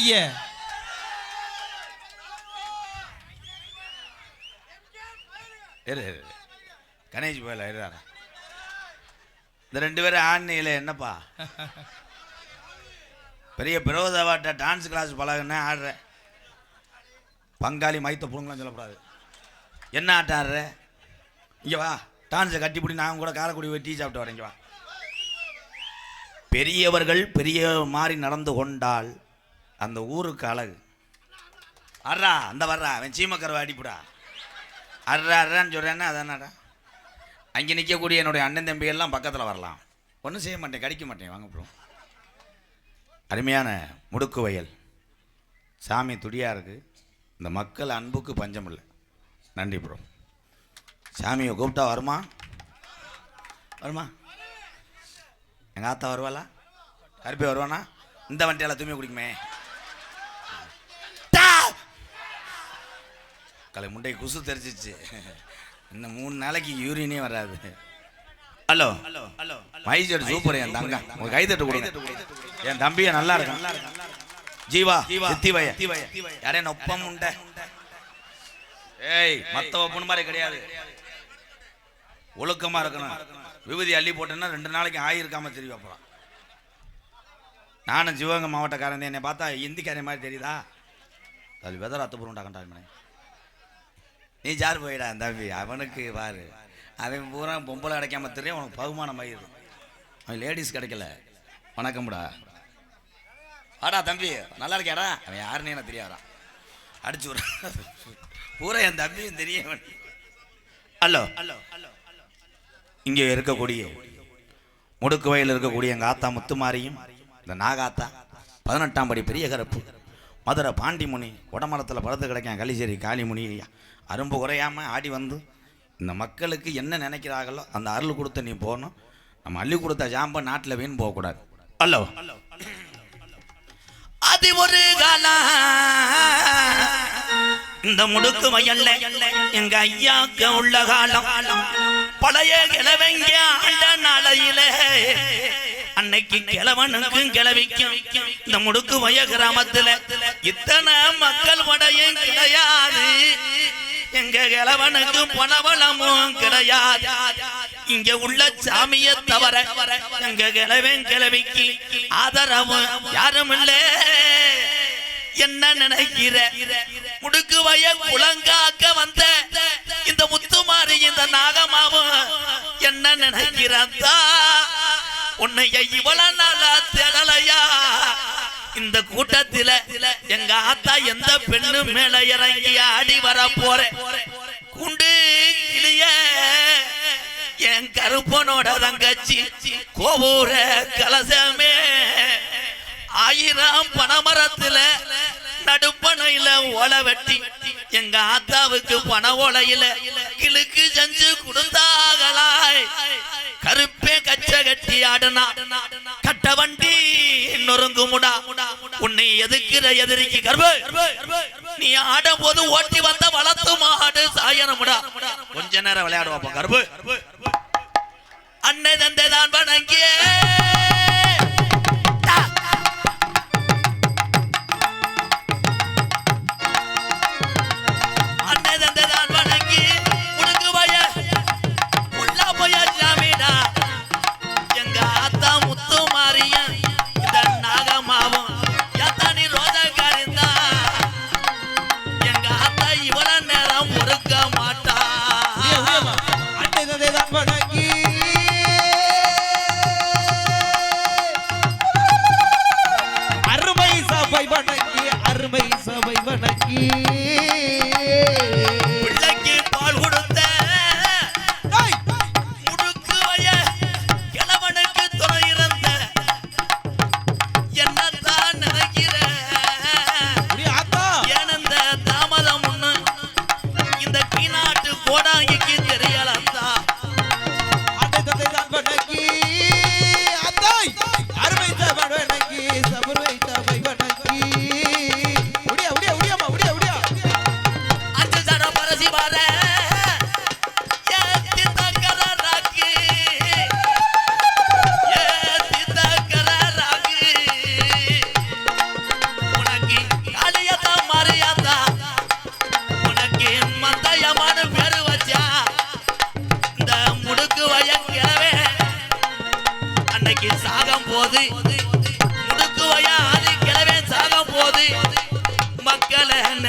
ஐயா கணேஷ் போயில இருறாரா இந்த 2 பேரும் ஆன்லைனில் என்னப்பா பெரிய பிரபோதவாட்ட டான்ஸ் கிளாஸ் பழகுன்னு ஆடுற பங்காளி மைத்த புடுங்கலாம் சொல்லக்கூடாது. என்ன ஆட்டம் ஆடுற? இங்கே வா, டான்ஸை கட்டிப்பிடி நான் கூட காரைக்குடி போய் டீ சாப்பிட்டு வரேன். இங்கே வா. பெரியவர்கள் பெரிய மாதிரி நடந்து கொண்டால் அந்த ஊருக்கு அழகு. அட்ரா அந்த வர்றா அவன் சீமக்கரவை அடிப்புடா அட்றான்னு சொல்கிறேன்னா அதானடா. அங்கே நிற்கக்கூடிய என்னுடைய அண்ணன் தம்பிகள்லாம் பக்கத்தில் வரலாம். ஒன்றும் செய்ய மாட்டேன், கடிக்க மாட்டேன். வாங்க ப்ரோ. அருமையான முடுக்கு வயல் சாமி துடியாக இருக்குது. இந்த மக்கள் அன்புக்கு பஞ்சம் இல்லை. நன்றி ப்ரோ. சாமியை கூப்பிட்டா வருமா? வருமா? எங்கள் ஆத்தா வருவாளா? கருப்பி வருவானா? இந்த வண்டியால் தூய்மை குடிக்குமே. கலை முண்டை குசு தெரிச்சிச்சு. இன்னும் 3 நாளைக்கு யூரினே வராது. Hello hello hello Mysore super. என் தங்க உங்க கைதட்டு கொடுங்க. என் தம்பியை நல்லா இருக்கும். ஜீவா சித்திவய யாரே நொப்பம் உண்ட. ஏய் மத்த ஒப்பன் மாதிரி கிடையாது. ஒழுக்கமா இருக்கணும். விபூதி அள்ளி போட்டேன்னா 2 நாளைக்கு ஆயிருக்காம தெரியும். அப்புறம் நானும் சிவகங்கை மாவட்டக்காரன். என்னை பார்த்தா இந்திக்காரன் மாதிரி தெரியுதா? அது வெதர் அத்துப்புறண்டா கண்டாமனே. நீ ஜார் போயிடா தம்பி. அவனுக்கு பாரு, அவன் பூரா பொம்பளை கிடைக்காம தெரியும். உனக்கு பகுமானம் ஆயிடுது. அவன் லேடிஸ் கிடைக்கல. வணக்கம்டா. ஆடா தம்பி நல்லா இருக்கியாடா? அவன் யாருன்னு எனக்கு தெரியாதா? அடிச்சு விட பூரா என் தம்பியும் தெரியும். ஹலோ ஹலோ ஹலோ இங்கே இருக்கக்கூடிய முடுக்கு வயலில் இருக்கக்கூடிய எங்கள் ஆத்தா முத்துமாரியும் இந்த நாகாத்தா 18ஆம் படி பெரிய கருப்பு மதுரை பாண்டிமுனி உடமரத்தில் படுத்து கிடைக்கான் களிச்சேரி காளிமுனி அரும்பு குறையாமல் ஆடி வந்து இந்த மக்களுக்கு என்ன நினைக்கிறார்களோ அந்த அருள் கொடுத்து நீ போகணும். நம்ம அள்ளி கொடுத்த ஜாம்பை நாட்டில் வீண் போகக்கூடாது. ஹலோ அது ஒரு காலம் இந்த முடுக்கு வயல்ல எங்க ஐயாக்கு உள்ள காலம். பழைய கிழவங்க ஆண்ட நாளையில அன்னைக்கு கிழவனுக்கும் கிழவிக்கும் இந்த முடுக்கு வய கிராமத்துல இத்தனை மக்கள் படையும் கிடையாது. எங்க கிழவனுக்கு பணவளமும் கிடையாது. இங்க உள்ள சாமியை தவிர எங்க கிழவன் கிழவிக்கு ஆதரவு யாரும் இல்ல. என்ன நினைக்கிற? முடுக்கு வய குளங்காக்க வந்த இந்த முத்துமாரி இந்த நாகமாவும் என்ன நினைக்கிறதா? உன்னைய இவ்வளவு நாளா தேடலையா? இந்த கூட்டத்தில எங்க ஆத்தா எந்த பெண்ணு மேல இறங்கி ஆடி வர போற குண்டு கிளிய என் கருப்பனோட தங்கச்சி கோபூர கலசமே 1000 பனைமரத்துல நடுப்பனையில ஓலை வெட்டி எங்க ஆத்தாவுக்கு பண ஓலையில கிழக்கு செஞ்சு கொடுத்தாகலாய். கருப்பே கச்ச கட்டி ஆடுனா கட்ட வண்டி நொறுங்குமுடா. உன்னை எதுக்குற எதிரிக்கு கர்ப்ப நீ ஆடும் போது ஓட்டி வந்த வளர்த்து மாடு சாயனமுடா. கொஞ்ச நேரம் விளையாடுவாப்பா கர்ப்ப. அன்னை தந்தை தான் வணங்கிய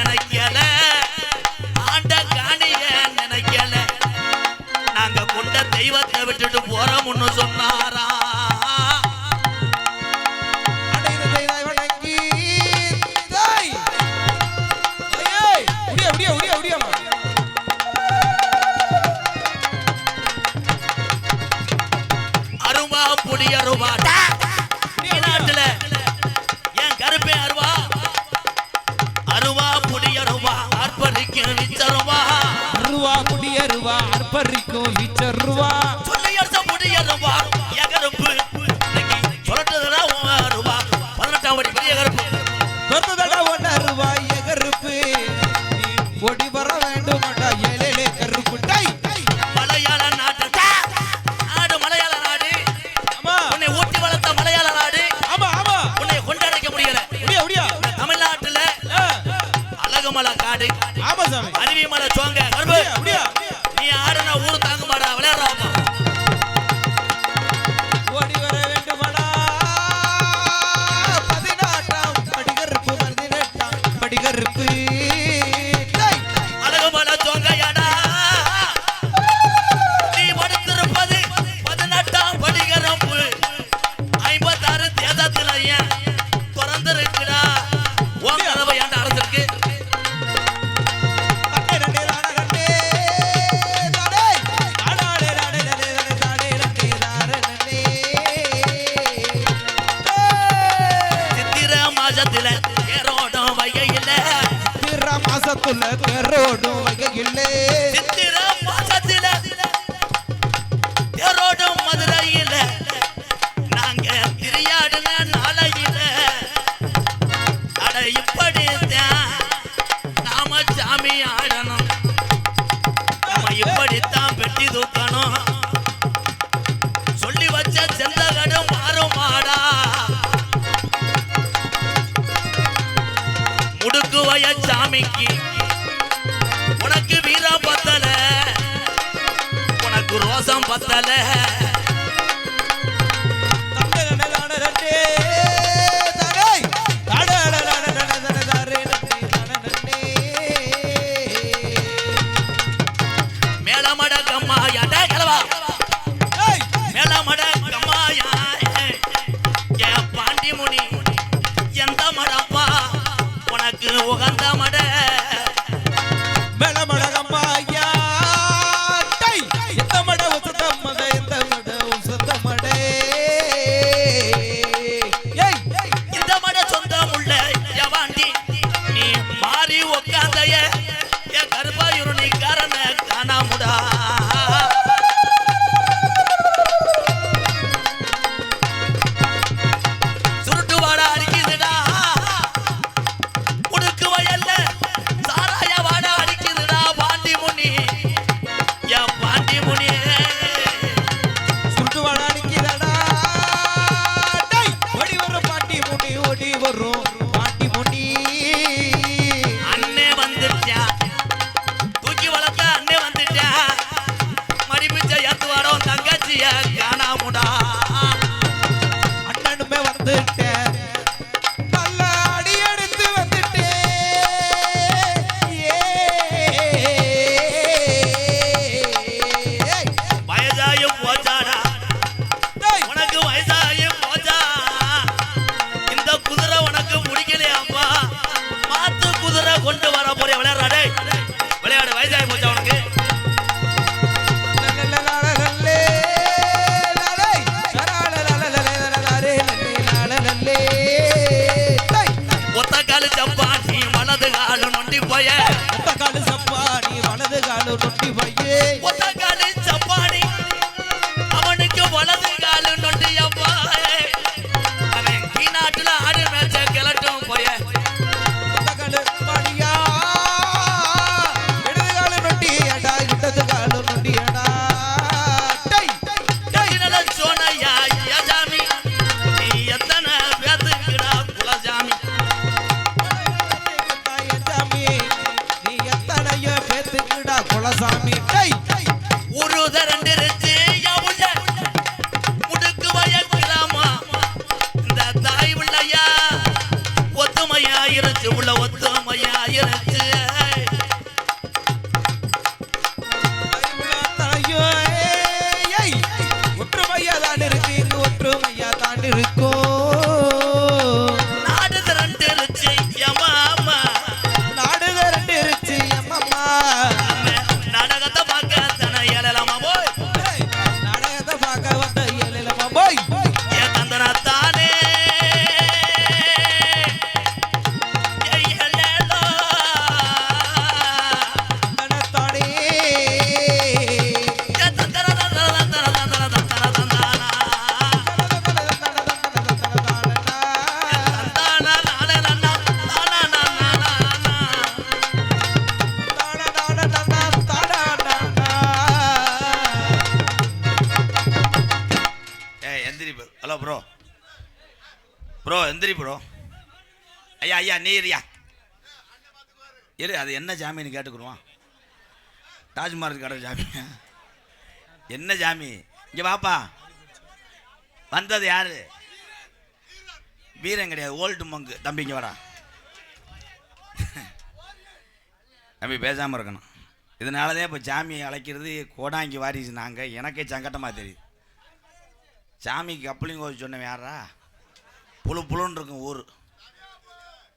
நினைக்கல, ஆண்ட காணிய நினைக்கல, நாங்க கொண்ட தெய்வத்தை விட்டுட்டு போறோம்னு சொன்னாரா. அருவா புடி அருவா நாட்டுல என் கருப்பே அருவா, அருவா புடி அருவா அர்ப்பணிக்கும் விச்சருவா, அருவா புடி அருவா அர்ப்பணிக்கும் விச்சருவா, சொல்லி அடிச்ச புடி அருவா என் கருப்பு சொல்லட்டுதா அருவா 18ஆம் படி பெரிய கருப்பு சொன்னதடா ஒன்று அருவா என் கருப்பு, ஓடி வர வேண்டும் ஏழே கருப்பு. மலையாள நாட்டு நாடு, மலையாள நாடு, உன்னை ஊட்டி வளர்த்த மலையாள நாடு, உன்னை கொண்டாடிக்க முடியல. தமிழ்நாட்டுல அழகுமலை காடு, அருவி மலை சோங்க கருப்பு, நீ ஆடுனா ஊரு தாங்க மாடா, விளையாடுறாங்க. ஓடி வர வேண்டுமாடா 18ஆம் படிகருப்பு, 18ஆம் படிகருப்பு, அழகுமலை சோங்கையாடா, நீ படுத்திருப்பது 18ஆம் படிகரப்பு, 56 தேசத்துல ஏன் திறந்திருக்குடா, உன் கதவை ஏன்டா அடைஞ்சிருக்கு. சித்திர மாசத்துல தேரோடும் வைகையில, சித்திர மாசத்துல தேரோடும் வைகையிலே, சித்திர மாசத்துல தேரோடும் மதுரையில, நாங்க திரியாடுன நாளையில, அட இப்படித்தான் நாம சாமி ஆடணும், நாம இப்படித்தான் பெட்டி தூக்கணும், சொல்லி வச்ச செந்தகடு மாறும் மாடா, முடுக்கு வய சாமிக்கு உனக்கு வீரம் பத்தல, உனக்கு ரோசம் பத்தல, மேலமட கம்மாயா கிளவா, மேலமட கம்மாயா என் பாண்டி முனி எந்த மடப்பா உனக்கு உகந்த மட, மேலமடகம்மாயா எந்த மட உசத்தம் மட, எந்த மட உசத்தம் மட, இந்த மட சொந்தம் உள்ள எவாண்டி நீ மாறி உக்காந்தைய என் கருப்பாயுரு நீ காரண காணாமுடா. சுருட்டு வாடா அடிக்குதுடா, உடுக்கு வயல்ல சாராய வாடா அடிக்குதுடா, பாண்டி முனி என் பாண்டி முனி சுருட்டு வாடா அடிக்கிறடா, ஓடி வரும் பாட்டி முனி, ஓடி வரும் பாட்டி முனி, அண்ணே வந்துட்டா, தூக்கி வளர்த்த அண்ணே வந்துட்டா, மடிப்பிச்ச ஏத்து வாடோம் தங்கச்சிய காணாமுடா. அண்ணனுமே வந்துட்டேன், நல்ல அடி எடுத்து வந்துட்டேன், வயசாயும் போச்சாடா, உனக்கு வயசாயும் போச்சா, இந்த குதிரை உனக்கு பிடிக்கலையாப்பா, மாத்து குதிரை கொண்டு வர போறிய விளையாடுறாடே, விளையாடு, வயசாயி போச்சா உனக்கு. ஒத்த காலு சப்பாத்தி வலது காலு நொண்டி போய, ஒத்த காலு சப்பாடி வலது காலு நொண்டி பையே, ஒத்த காலு சப்பாடி அவனுக்கு வலது காலு நொண்டி அப்பா, அவன் கீ நாட்டுல ஆடு மேய்ச்ச கிளட்டும் போய, ஒத்த காலு பாடியா இடது காலு நொண்டி அடா, இடது காலு நொண்டி அடா, சோனையா யஜாமி நீ எத்தனை பேத்துக்குடா குலசாமி, நீ எத்தனையோ பேத்துக்குடா குலசாமி, ஒரு தரண்டிருச்சு உள்ள முடுக்கு வய கிராமா, இந்த தாய் உள்ளையா ஒத்துமையா இருச்சு, உள்ள ஒத்துமையா இருச்சு, சரி ப்ரோ. ஐயா ஐயா நீரியா இரு, அது என்ன ஜாமீன் கேட்டுக்குருவான். தாஜ்மஹால் கடை ஜாமீன் என்ன ஜாமி? இங்கே வாப்பா. வந்தது யாரு? வீரன் கிடையாது, ஓல்டு மங்கு. தம்பி இங்கே வரா. தம்பி பேசாமல் இருக்கணும். இதனாலதான் இப்போ சாமியை அழைக்கிறது கோடாங்கி வாரிசு. நாங்கள் எனக்கே சங்கட்டமாக தெரியுது. சாமிக்கு கப்பலிங் கோச்சு சொன்னவன் யாரா? புழு புழுன்னு இருக்கும் ஊர்.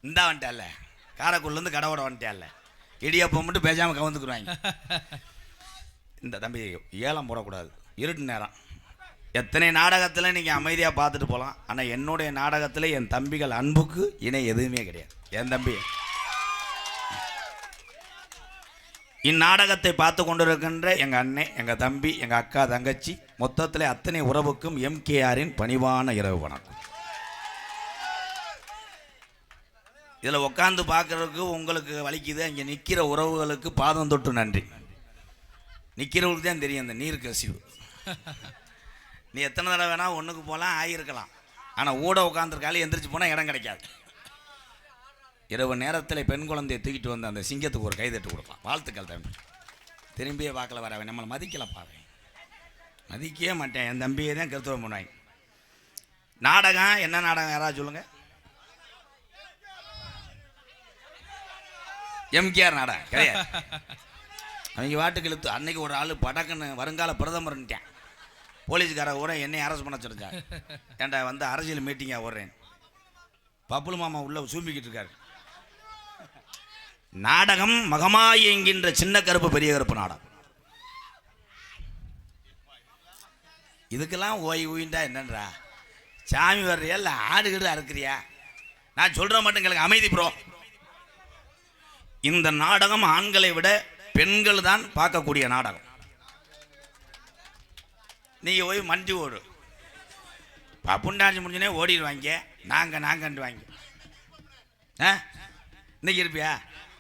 இந்தா வந்துட்டால, காரைக்குடிலேருந்து கடவோட வந்துட்டால, இடியப்பம் மட்டும் பேசாமல் கவுந்துக்குருவாங்க. இந்த தம்பி ஏலம் போடக்கூடாது, இருட்டு நேரம். எத்தனை நாடகத்தில் நீங்கள் அமைதியாக பார்த்துட்டு போகலாம். ஆனால் என்னுடைய நாடகத்தில் என் தம்பிகள் அன்புக்கு இணை எதுவுமே கிடையாது. என் தம்பி இந்நாடகத்தை பார்த்து கொண்டிருக்கின்ற எங்கள் அண்ணன், எங்கள் தம்பி, எங்கள் அக்கா, தங்கச்சி, மொத்தத்தில் அத்தனை உறவுக்கும் எம்கேஆரின் பணிவான இரவு வணக்கம். இதில் உட்காந்து பார்க்குறதுக்கு உங்களுக்கு வலிக்குது. இங்கே நிற்கிற உறவுகளுக்கு பாதம் தொட்டு நன்றி. நிற்கிறவங்களுக்கு தான் தெரியும் அந்த நீர் கசிவு. நீ எத்தனை தடவை வேணால் ஒன்றுக்கு போகலாம், ஆகியிருக்கலாம். ஆனால் ஊட உட்காந்துருக்காலும் எந்திரிச்சு போனால் இடம் கிடைக்காது. இரவு நேரத்தில் பெண் குழந்தையை தூக்கிட்டு வந்து அந்த சிங்கத்துக்கு ஒரு கைதட்டு கொடுக்கலாம். வாழ்த்துக்கள் தம்பி. திரும்பியே பார்க்கல வரவன் நம்மளை மதிக்கல பாரு. மதிக்கவே மாட்டேன். என் தம்பியை தான் கருத்துவம் பண்ணுவாங்க. நாடகம் என்ன நாடகம் யாராவது சொல்லுங்கள். எம்கேஆர் நாடகம் கிடையாது. அவங்க வாட்டுக்கு இழுத்து அன்னைக்கு ஒரு ஆள் படக்குன்னு வருங்கால பிரதமர்ன்ட்டேன். போலீஸ்கார கூட என்னை அரெஸ்ட் பண்ண சொல்லிச்சாங்க. ஏன்டா வந்து அரசியல் மீட்டிங்காக ஓடுறேன். பப்புளு மாமா உள்ள சூம்பிக்கிட்டு இருக்காரு. நாடகம் மகமாயி என்கின்ற சின்ன கருப்பு பெரிய கருப்பு நாடகம். இதுக்கெல்லாம் ஓய்வுண்டா என்னன்றா? சாமி வர்றியா இல்லை ஆடுகிட்டு அறுக்கிறியா? நான் சொல்ற மட்டும் கேளுங்க. அமைதி ப்ரோ. இந்த நாடகம் ஆண்களை விட பெண்கள் தான் பார்க்கக்கூடிய நாடகம். நீங்கள் போய் மண்டி ஓடு பப்புண்டாச்சு முடிஞ்சனே ஓடிடுவாங்க. நாங்கன்ட்டு வாங்க. இன்னைக்கு இருப்பியா?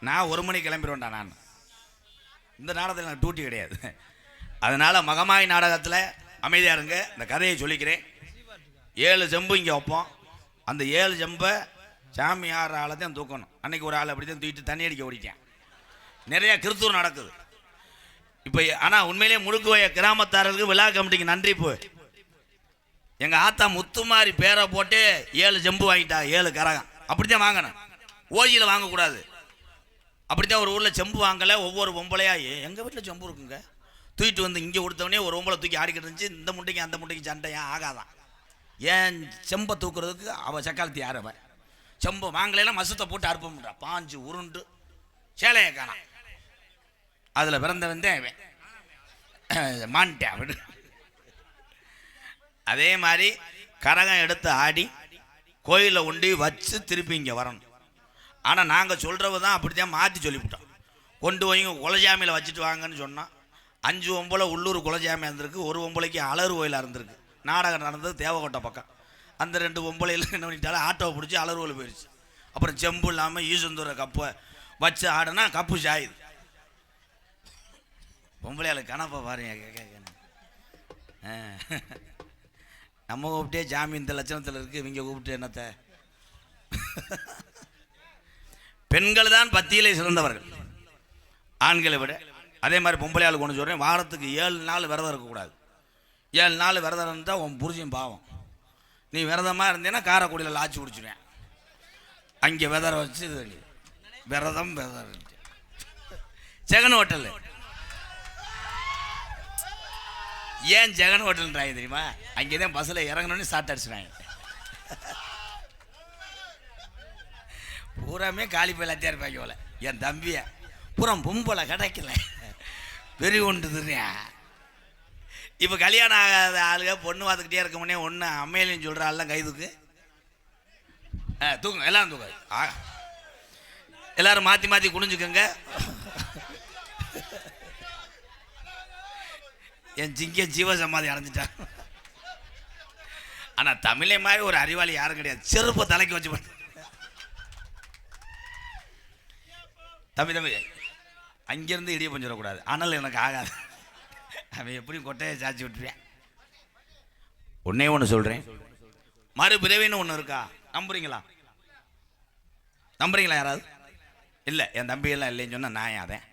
நான் 1 மணிக்கு கிளம்பிடுவேன்டா. நான் இந்த நாடகத்தில் எனக்கு டியூட்டி கிடையாது. அதனால் மகமாய் நாடகத்தில் அமைதியாக இருங்க. இந்த கதையை சொல்லிக்கிறேன். 7 செம்பு இங்கே வைப்போம். அந்த 7 செம்பை சாமி ஆறு ஆளை தான் தூக்கணும். அன்றைக்கி ஒரு ஆள் அப்படி தான் தூக்கிட்டு தண்ணி அடிக்க ஓடிட்டேன். நிறையா கிறிஸ்துவம் நடக்குது இப்போ. ஆனால் உண்மையிலே முழுக்குவைய கிராமத்தாரர்களுக்கு விழா கமிட்டிக்கு நன்றி. இப்போ எங்கள் ஆத்தா முத்துமாரி பேரை போட்டு 7 செம்பு வாங்கிட்டா. 7 கரகம் அப்படித்தான் வாங்கணும். ஓஜியில் வாங்கக்கூடாது. அப்படித்தான் ஒரு ஊரில் செம்பு வாங்கலை. ஒவ்வொரு பொம்பளையா எங்கள் வீட்டில் செம்பு இருக்குங்க தூக்கிட்டு வந்து இங்கே கொடுத்தவனே ஒரு பொம்பளை தூக்கி ஆடிக்கிட்டு இருந்துச்சு. இந்த முட்டைக்கு அந்த முட்டைக்கு சண்டையா ஆகாதான். ஏன் செம்பை தூக்குறதுக்கு அவள் சக்காலத்தி யாரவன் செம்பை வாங்கலைன்னா மசத்தை போட்டு அறுப்பா. பாஞ்சு உருண்டு சேலையை காணாம். அதில் பிறந்தவன் தான் மான்ட்டேன் விடு. அதே மாதிரி கரகம் எடுத்து ஆடி கோயிலில் ஒண்டி வச்சு திருப்பி இங்கே வரணும். ஆனால் நாங்கள் சொல்கிறவ தான் அப்படி தான் மாற்றி சொல்லிவிட்டோம். கொண்டு போய் குலஜாமியில் வச்சுட்டு வாங்கன்னு சொன்னால் 5 ஒம்பளை உள்ளூர் குலஜாமியாக இருந்திருக்கு. ஒரு ஒம்பளைக்கு அலறு கோயிலாக இருந்திருக்கு. நாடகம் நடந்தது தேவக்கோட்டை பக்கம். அந்த 2 ஒம்பளையில் என்ன பண்ணிட்டாலும் ஆட்டோவை பிடிச்சி அலறு கோயில் போயிடுச்சு. அப்புறம் செம்பு இல்லாமல் ஈசுந்தூர கப்பை வச்சு ஆடுனா கப்பு சாயுது. பொம்பளையால் கணப்பை பாருங்க. நம்ம கூப்பிட்டே ஜாமீன் இந்த லட்சணத்தில் இருக்குது. இவங்க கூப்பிட்டு என்னத்தை? பெண்கள் தான் பத்தியிலே சிறந்தவர்கள் ஆண்களை விட. அதே மாதிரி பொம்பளையால் கொண்டு சொல்கிறேன். வாரத்துக்கு 7 நாள் விரதம் இருக்கக்கூடாது. 7 நாள் விரதம் இருந்தால் உன் புருஷன் பாவம். நீ விரதமாக இருந்தேன்னா காரைக்குடியில் லாச்சி குடிச்சுடுவேன். அங்கே விதரை வச்சு விரதம் ஜெகன் ஹோட்டல். ஏன் ஜெகன் ஹோட்டல்ன்றாங்க தெரியுமா? அங்கே தான் பஸ்ஸில் இறங்கணுன்னு ஸ்டார்ட் அடிச்சுனாங்க. பூராமே காலி போயிலாத்தே இருப்பாங்க போல. என் தம்பிய பூரா பொம்பளை கிடைக்கல வெறி கொண்டுதுறியா. இப்போ கல்யாணம் ஆகாத ஆளுக பொண்ணு பார்த்துக்கிட்டே இருக்க முன்னே ஒன்று அம்மையிலையும் சொல்கிற ஆள்லாம் கைதுக்கு தூக்குங்க. எல்லாம் தூக்காது. எல்லாரும் மாற்றி மாற்றி குனிஞ்சுக்கோங்க. என் ஜிங்க ஜீவ சமாதி அடைஞ்சிட்டான். ஆனால் தமிழை மாதிரி ஒரு அறிவாளி யாரும் கிடையாது. செருப்பை தலைக்கு வச்சு பண்ண தம்பி அங்கேருந்து இடிய பஞ்சிடக்கூடாது. ஆனால் எனக்கு ஆகாது. அவன் எப்படியும் கொட்டையை சாச்சி விட்டுருவேன். ஒன்னே ஒன்று சொல்கிறேன். மறுபிறவின்னு ஒன்று இருக்கா? நம்புறீங்களா? நம்புறீங்களா யாராவது? இல்லை, என் தம்பியெல்லாம் இல்லைன்னு சொன்னால் நான் யாரேன்?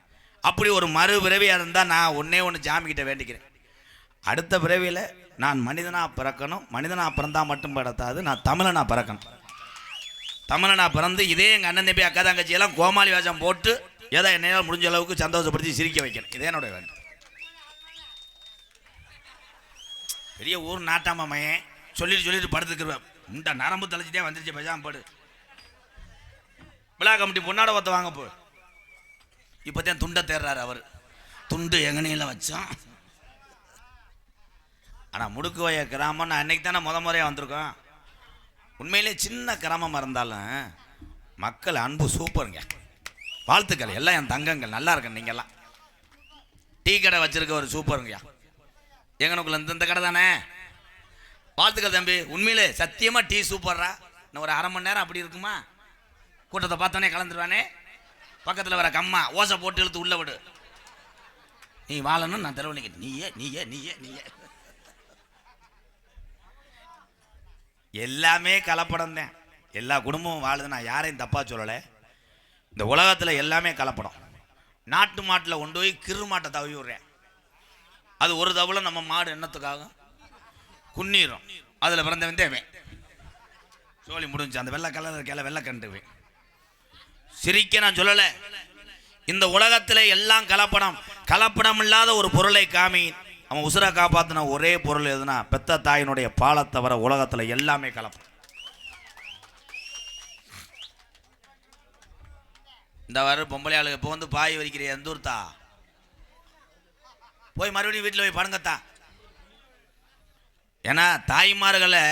அப்படி ஒரு மறு பிறவியாக இருந்தால் நான் ஒன்று ஜாமிக்கிட்ட வேண்டிக்கிறேன். அடுத்த பிறவியில் நான் மனிதனாக பிறக்கணும். மனிதனாக பிறந்தால் மட்டும் படத்தாது, நான் தமிழனாக பிறக்கணும். தமிழனாக பிறந்து இதே எங்கள் அண்ணன் தம்பி அக்கா தங்கச்சியெல்லாம் கோமாளி வேஷம் போட்டு ஏதோ என்னையால் முடிஞ்ச அளவுக்கு சந்தோஷப்படுத்தி சிரிக்க வைக்கணும். இதே என்னோட வேண்டும். பெரிய ஊர் நாட்டாம மையன் சொல்லிட்டு படுத்துக்கிறேன். இந்த நரம்பு தலைச்சிட்டே வந்துருச்சு, பேசாம படு. விழா கமிட்டி பொண்ணாட ஒருத்த வாங்க போ. இப்போதான் துண்டை தேர்றாரு அவர். துண்டு எங்கனையில வச்சோம். ஆனால் முடுக்கு வய கிராமம் நான் அன்னைக்கு தானே முறையாக வந்திருக்கோம். உண்மையிலே சின்ன கிராமமாக இருந்தாலும் மக்கள் அன்பு சூப்பருங்க. வாழ்த்துக்கள் எல்லாம் என் தங்கங்கள், நல்லா இருக்கு. நீங்கள்லாம் டீ கடை வச்சிருக்க ஒரு சூப்பருங்கய்யா. எங்கனுக்குள்ள இந்த கடை தானே. வாழ்த்துக்கள் தம்பி. உண்மையிலே சத்தியமாக டீ சூப்பர்ரா. இன்னும் ஒரு 1/2 மணி நேரம் அப்படி இருக்குமா? கூட்டத்தை பார்த்தோன்னே கலந்துருவானே. பக்கத்தில் வர கம்மா ஓசை போட்டு இழுத்து உள்ள விடு. நீ வாழணும், நான் தெருவில் நீயே. எல்லாமே கலப்படம் தான். எல்லா குடும்பமும் வாழுது. நான் யாரையும் தப்பா சொல்லலை. இந்த உலகத்தில் எல்லாமே கலப்படம். நாட்டு மாட்டில் கொண்டு போய் கிரு மாட்டை தவி விடுறேன். அது ஒரு தவளை நம்ம மாடு என்னத்துக்காக குன்னீரும். அதில் பிறந்தவன் தேவை சோழி முடிஞ்சு. அந்த வெள்ளை கலர் இருக்கையில வெள்ளை கண்டுவேன். சிரிக்க நான் சொல்லலை. இந்த உலகத்தில் எல்லாம் கலப்படம். கலப்படம் இல்லாத ஒரு பொருளை காமி. அவன் உசுரை காப்பாற்றின ஒரே பொருள் எதுனா பெத்த தாயினுடைய பாலை தவிர உலகத்தில் எல்லாமே கலப்படம். இந்த வார பொம்பளை ஆளுங்க இப்போ வந்து பாய் வரிக்கிற எந்தூர்த்தா போய் மறுபடியும் வீட்டில் போய் படுங்கத்தா. ஏன்னா தாய்மார்களை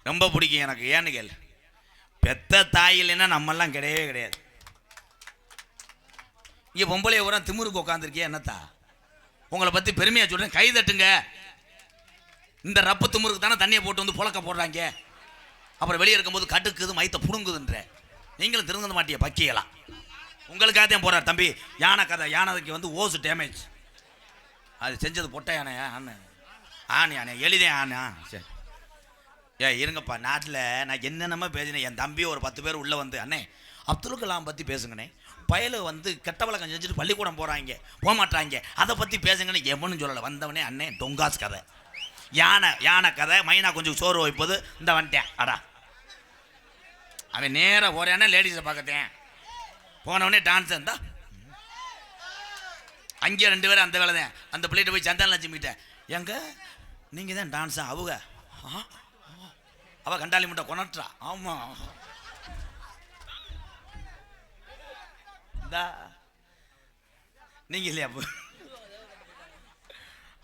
ரொம்ப பிடிக்கும் எனக்கு. ஏன்னு கேள், பெத்த தாய் இல்லைன்னா நம்மெல்லாம் கிடையவே கிடையாது. இங்கே பொம்பளைய ஊரா திமுருக்கு உட்காந்துருக்கியா என்னத்தா? உங்களை பற்றி பெருமையாக சொல்கிறேன், கை தட்டுங்க. இந்த ரப்பு திமுருக்கு தானே தண்ணியை போட்டு வந்து புழக்க போடுறாங்க. அப்புறம் வெளியே இருக்கும்போது கட்டுக்குது மைத்த புடுங்குதுன்ற. நீங்களும் திருந்த மாட்டிய பக்கியலாம். உங்களுக்காக தான் போகிறார் தம்பி. யானை கதை. யானைக்கு வந்து ஓசு டேமேஜ். அது செஞ்சது பொட்டை யானையா? ஆண் யானை எளிதே ஆனா. சரி இருங்கப்பா. நாட்டில் நான் என்னென்னமோ பேசினேன். என் தம்பி ஒரு 10 பேர் உள்ளே வந்து அண்ணே அப்துல் கலாம் பற்றி பேசுங்கண்ணே. பயலு வந்து கெட்ட வழக்கம் செஞ்சுட்டு பள்ளிக்கூடம் போகிறாங்க, போக மாட்டாங்க, அதை பற்றி பேசுங்கன்னு எவனும் சொல்லலை. வந்தவனே அண்ணே டொங்காஸ் கதை, யானை கதை, மைனா கொஞ்சம் சோறு வைப்பது, இந்த வந்துட்டேன். அடா அவன் நேராக போறானே லேடிஸை பார்க்கத்தேன். போனவனே டான்ஸ் இருந்தா அங்கேயே 2 பேரும் அந்த வேலை தான். அந்த பிள்ளைகிட்ட போய் சந்தான லட்சுமிகிட்ட, எங்க நீங்கள் தான் டான்ஸா? அவ கண்டாலி முட்டை கொணட்டுறா. ஆமாம் நீங்கள் இல்லையா?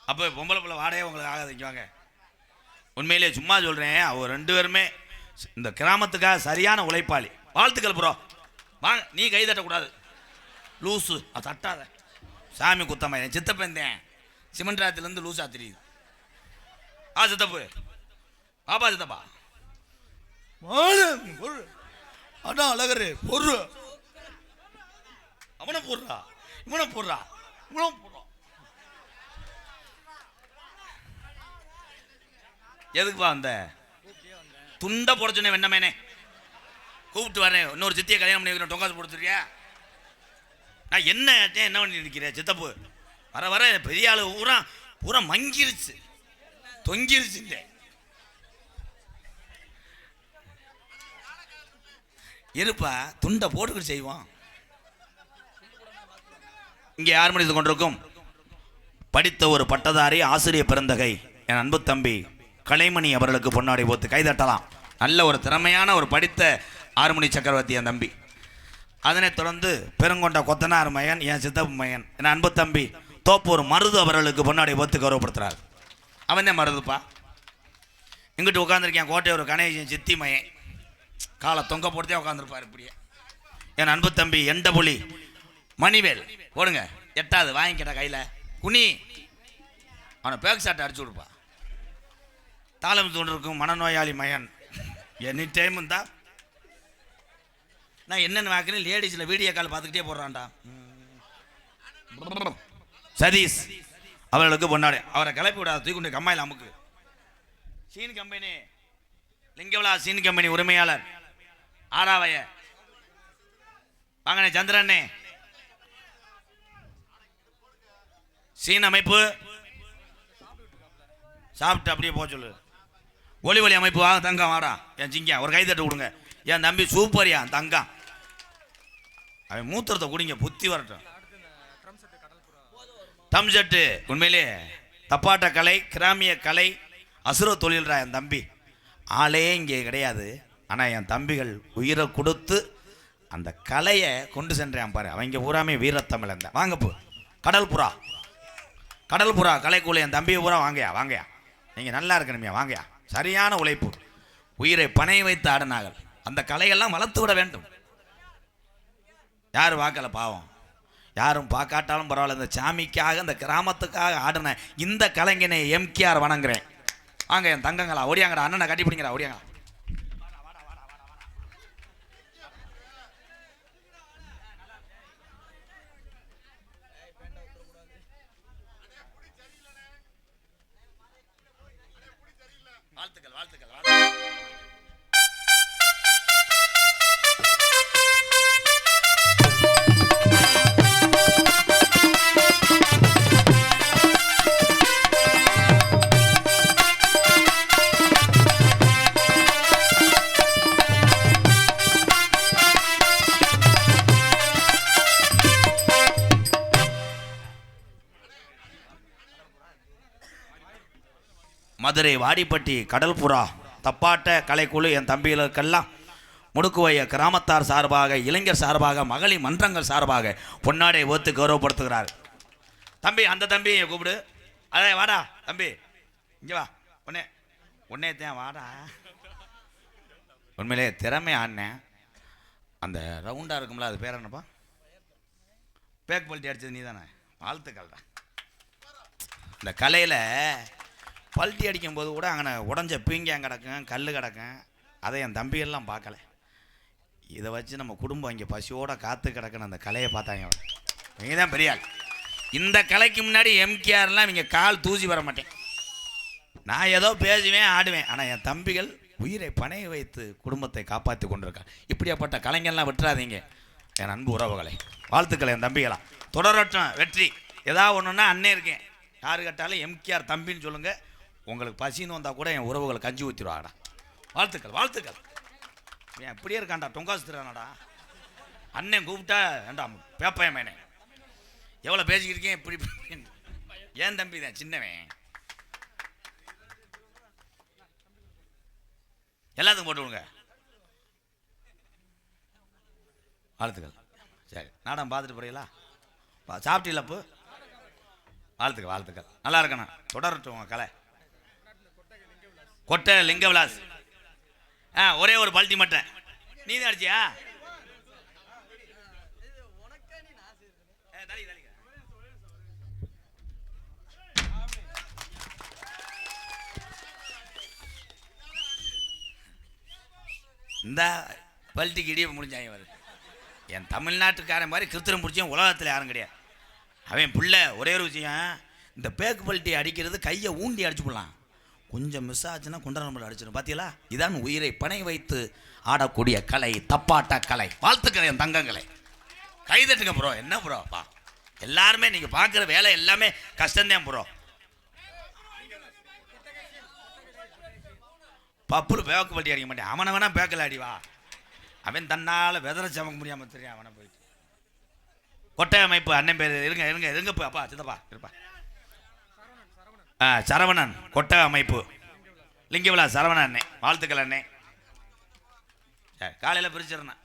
அப்போ பொம்பளை பிள்ளை வாடகை உங்களுக்கு ஆகாதுக்குவாங்க. உண்மையிலே சும்மா சொல்கிறேன். அவர் 2 பேருமே இந்த கிராமத்துக்காக சரியான உழைப்பாளி. வாழ்த்துக்கள் ப்ரோ. வாங்க. நீ கை தட்டக்கூடாது, லூஸு. அது தட்டாத. சாமி குத்தம்மா. என் சித்தப்பேந்தேன் சிமெண்ட் ராத்திலேருந்து லூஸா தெரியுது. சித்தப்பு பாப்பா சித்தப்பா அண்ணா அழகரு பொரு அவனை போடுறா, இவனை போடுறா, இவனை போடுறான். எதுக்குப்பா அந்த துண்டை போட சொன்னேன்? வெண்ணமேனே கூப்பிட்டு வரேன். இன்னொரு சித்தியை கல்யாணம் பண்ணி வைக்கிறேன். டொங்காசு போடுத்துறியா? நான் என்ன பண்ணி இருக்கிறேன் சித்தப்பு? வர வர பெரிய ஆளு பூரா மங்கிருச்சு, தொங்கிருச்சு. இருப்பா துண்டை போட்டுக்கிட்டு செய்வோம். இங்கே யார் மனித கொண்டிருக்கும் படித்த ஒரு பட்டதாரி ஆசிரியர் பெருந்தகை என் அன்பு தம்பி கலைமணி அவர்களுக்கு பொன்னாடை போத்து கைதட்டலாம். நல்ல ஒரு திறமையான ஒரு படித்த 6 மணி சக்கரவர்த்தி என் தம்பி. அதனைத் தொடர்ந்து பெருங்கொண்ட கொத்தனார் மயன் என் சித்தப்பு மயன் என் அன்பு தம்பி தோப்பூர் மருது அவர்களுக்கு பொன்னாடை போத்து கௌரவப்படுத்துறாரு. அவன் தான் மருதுப்பா. இங்கிட்டு உட்காந்துருக்கேன் கோட்டை ஒரு கணேசன் சித்தி மயன். காலை தொங்க போட்டுதே உட்காந்துருப்பார். இப்படியே என் அன்பு தம்பி எண்டபுலி மணிவேல். போடுங்க 8வது வாங்கிக்கிட்ட கையில் குனி. அவனை பேக் சாட்டை அடிச்சு விடுப்பா. தாளம் தூண்டிருக்கும் மனநோயாளி மயன் எனி டைம் இருந்தா. நான் என்னென்ன வாக்குறேன் லேடிஸில் வீடியோ கால் பார்த்துக்கிட்டே போடுறான்டா. சதீஷ் அவர்களுக்கு பொன்னாடி. அவரை கிளப்பி விடாத, தூக்கி கொண்டு கம்மாயில் அமுக்கு. சீன் கம்பெனி லிங்கவிலா சீன் கம்பெனி உரிமையாளர் ஆராவைய வாங்கண்ணே. சந்திரண்ணே சீன் அமைப்பு சாப்பிட்டு அப்படியே போக சொல்லு. ஒளி அமைப்பு வாங்க தங்கம் வாடா. என் சிங்க ஒரு கைத்தட்டு கொடுங்க. என் தம்பி சூப்பரியா தங்கம். அவன் மூத்திரத்தை குடிங்க புத்தி வரட்டும். டம் செட்டு உண்மையிலே தப்பாட்ட கலை கிராமிய கலை அசுர தொழில்ரா என் தம்பி. ஆளே இங்கே கிடையாது. ஆனால் என் தம்பிகள் உயிரை கொடுத்து அந்த கலையை கொண்டு சென்றேன் பாரு. அவங்க பூராமே வீரத்தமிழ். இந்த வாங்க போ கடல் புறா கலைக்குள்ள என் தம்பியை பூரா வாங்கயா வாங்கயா. நீங்கள் நல்லா இருக்கணுமையா வாங்கயா. சரியான உழைப்பு. உயிரை பணைய வைத்து ஆடினார்கள். அந்த கலையெல்லாம் வளர்த்து விட வேண்டும். யாரும் பார்க்கல பாவம். யாரும் பார்க்காட்டாலும் பரவாயில்ல. இந்த சாமிக்காக இந்த கிராமத்துக்காக ஆடின இந்த கலைஞனை எம்கேஆர் வணங்குறேன். வாங்க என் தங்கங்களா ஓடியாங்கடா. அண்ணனை கட்டி பிடிங்கிறா ஓடியாங்க. வாழ்த்துக்கள் வாழ்த்துக்கள். மதுரை வாடிப்பட்டி கடல்புறா தப்பாட்ட கலைக்குழு என் தம்பிகளுக்கெல்லாம் முடுக்குவைய கிராமத்தார் சார்பாக இளைஞர் சார்பாக மகளிர் மன்றங்கள் சார்பாக பொன்னாடை ஓத்து கௌரவப்படுத்துகிறார். தம்பி அந்த தம்பியை கூப்பிடு. அதே வாடா தம்பி இங்கே வா. உன்னே வாடா. உண்மையிலே திறமை ஆடினேன். அந்த ரவுண்டாக இருக்கும்ல அது பேர் என்னப்பா? பேக் பல்ட்டி அடித்தது நீ தானே? வாழ்த்துக்கள் தான். இந்த கலையில் பல்ட்டி அடிக்கும்போது கூட அங்கே உடஞ்ச பீங்கான் கிடக்கும் கல் கிடக்கும். அதை என் தம்பியெல்லாம் பார்க்கல. இதை வச்சு நம்ம குடும்பம் இங்கே பசியோடு காத்து கிடக்குன்னு அந்த கலையை பார்த்தாங்க. இங்கே தான் பெரியாள். இந்த கலைக்கு முன்னாடி எம்கேஆர்லாம் இங்கே கால் தூசி வர மாட்டேன். நான் ஏதோ பேசுவேன் ஆடுவேன். ஆனால் என் தம்பிகள் உயிரை பணைய வைத்து குடும்பத்தை காப்பாற்றி கொண்டிருக்காங்க. இப்படியாப்பட்ட கலைஞர்லாம் விட்டுறாதீங்க என் அன்பு உறவுகளை. வாழ்த்துக்கள் என் தம்பிகளா. தொடரட்டும் வெற்றி. ஏதாவது ஒன்றுன்னா அண்ணே இருக்கேன். யாரு கேட்டாலும் எம்கேஆர் தம்பின்னு சொல்லுங்கள். உங்களுக்கு பசின்னு வந்தால் கூட என் உறவுகளை கஞ்சி ஊற்றிடுவாடா. வாழ்த்துக்கள் வாழ்த்துக்கள். ஏன் இப்படியே இருக்காண்டா டொங்காசு திரானடா. அண்ணன் கூப்பிட்டா வேண்டாம் பேப்பையன் மேனே எவ்வளோ பேசிக்கிருக்கேன் இப்படி. ஏன் தம்பி தான் சின்னவன். எல்லாத்துக்கும் போட்டு விடுங்க. வாழ்த்துக்கள். சரி நாடகம் பார்த்துட்டு போறீங்களா? சாப்பிட்டீங்களா? இப்போ வாழ்த்துக்கள் வாழ்த்துக்கள். நல்லா இருக்கணும். தொடரட்டும் உங்கள் கலை. கொட்டை லிங்கவிலாஸ். ஒரே ஒரு பல்ட்டி மட்டும் நீ தான் அடிச்சியா? இந்த பல்ட்டிக்கு இடிய முடிஞ்சாங்க வருது. என் தமிழ்நாட்டுக்காரன் மாதிரி கிருத்திரம் பிடிச்சவன் உலகத்தில் யாரும் கிடையாது. அவன் பிள்ளை ஒரே ஒரு விஷயம். இந்த பேக்கு பல்ட்டி அடிக்கிறது கையை ஊண்டி அடிச்சு போடலாம். கொஞ்சம் மிஸ் ஆச்சுன்னா குண்டர நம்பர் அடிச்சிடும். பார்த்தீங்களா? இதான் உயிரை பணை வைத்து ஆடக்கூடிய கலை தப்பாட்ட கலை. வாழ்த்துக்கள் என் தங்கங்களை. கைதட்டுங்க ப்ரோ. என்ன ப்ரோப்பா எல்லாருமே நீங்கள் பார்க்குற வேலை எல்லாமே கஷ்டம்தான் ப்ரோ. பப்புல பேக்கு பல்ட்டி அடிக்க மாட்டேன். அவனை வேணா பேக்கில் அடிவா. அவன் தன்னால் வெதரை சமக்க முடியாமல் தெரியும். அவனை போயிட்டு கொட்டை அமைப்பு அண்ணன் பேர் இருங்க இருங்க இருங்க அப்பா சித்தப்பா இருப்பா. சரவணன் கொட்டை அமைப்பு லிங்கவிலா சரவணன் அண்ணே. வாழ்த்துக்கள் அண்ணே. காலையில் பிரிச்சிடறேன்.